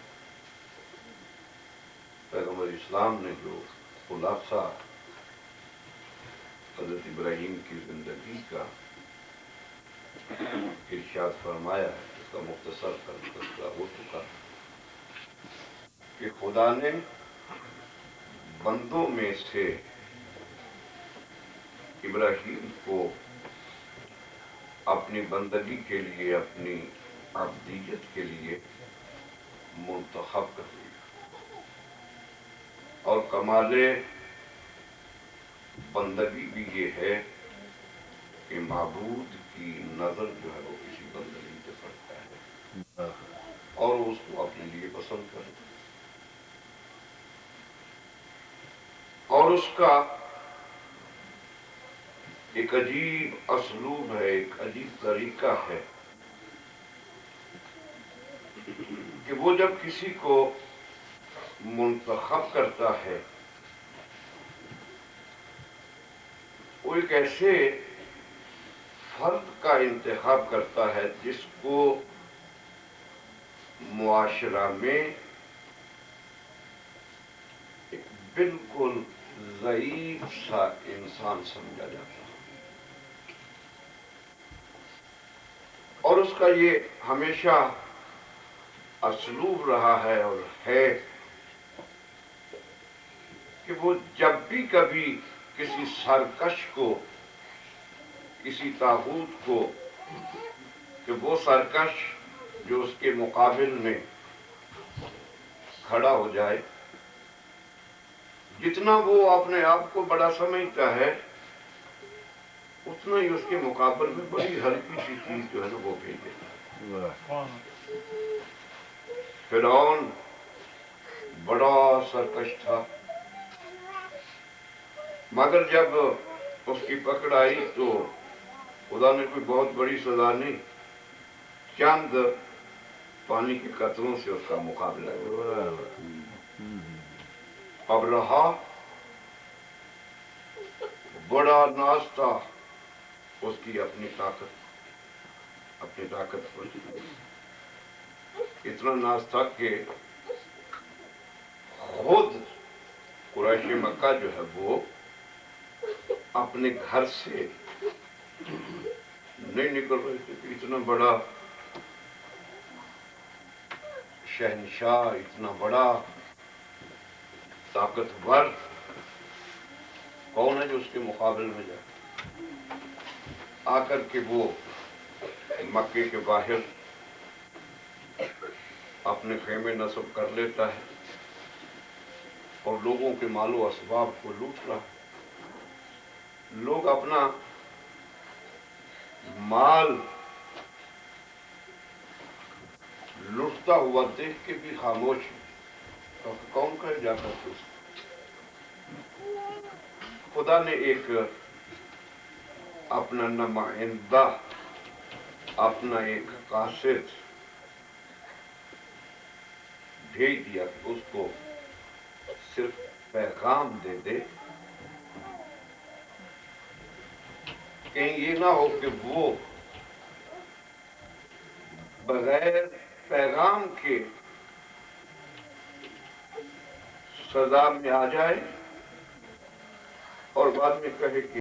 پیغمبر اسلام نے جو خلاصہ حضرت ابراہیم کی زندگی کا ارشاد فرمایا ہے، اس کا مختصر تذکرہ ہو چکا کہ خدا نے بندوں میں سے ابراہیم کو اپنی بندگی کے لیے، اپنی عبدیت کے لیے منتخب کر دیا، اور کمال بندگی بھی یہ ہے کہ معبود کی نظر جو ہے وہ کسی بندگی پہ پڑتا ہے اور وہ اس کو اپنے لیے پسند کرے، اور اس کا ایک عجیب اسلوب ہے، ایک عجیب طریقہ ہے کہ وہ جب کسی کو منتخب کرتا ہے وہ ایک ایسے فرد کا انتخاب کرتا ہے جس کو معاشرہ میں ایک بالکل ضعیف سا انسان سمجھا جاتا ہے، اور اس کا یہ ہمیشہ اسلوب رہا ہے اور ہے کہ وہ جب بھی کبھی کسی سرکش کو، کسی طاغوت کو، کہ وہ سرکش جو اس کے مقابل میں کھڑا ہو جائے، جتنا وہ اپنے آپ کو بڑا سمجھتا ہے اتنا ہی اس کے مقابل میں بڑی ہلکی سی چیز جو ہے نا وہ بھیجے۔ فرعون بڑا سرکش تھا، مگر جب اس کی پکڑ آئی تو خدا نے کوئی بہت بڑی سزا نہیں، چند پانی کے قطروں سے اس کا مقابلہ کیا۔ اب رہا بڑا ناز تھا اس کی اپنی طاقت پر، اتنا ناز تھا کہ خود قریش مکہ جو ہے وہ اپنے گھر سے نہیں نکل رہے تھے کہ اتنا بڑا شہنشاہ اتنا بڑا طاقتور کون ہے جو اس کے مقابل میں جائے؟ آ کر کے وہ مکے کے باہر اپنے خیمے نصب کر لیتا ہے اور لوگوں کے مال و اسباب کو لوٹ رہا ہے۔ لوگ اپنا مال لٹتا ہوا دیکھ کے بھی خاموش ہے، تو کون کہے جا کر کے اس کو؟ خدا نے ایک اپنا نمائندہ، اپنا ایک قاصد بھیج دیا کہ اس کو صرف پیغام دے دے، کہیں یہ نہ ہو کہ وہ بغیر پیغام کے سزا میں آ جائے اور بعد میں کہے کہ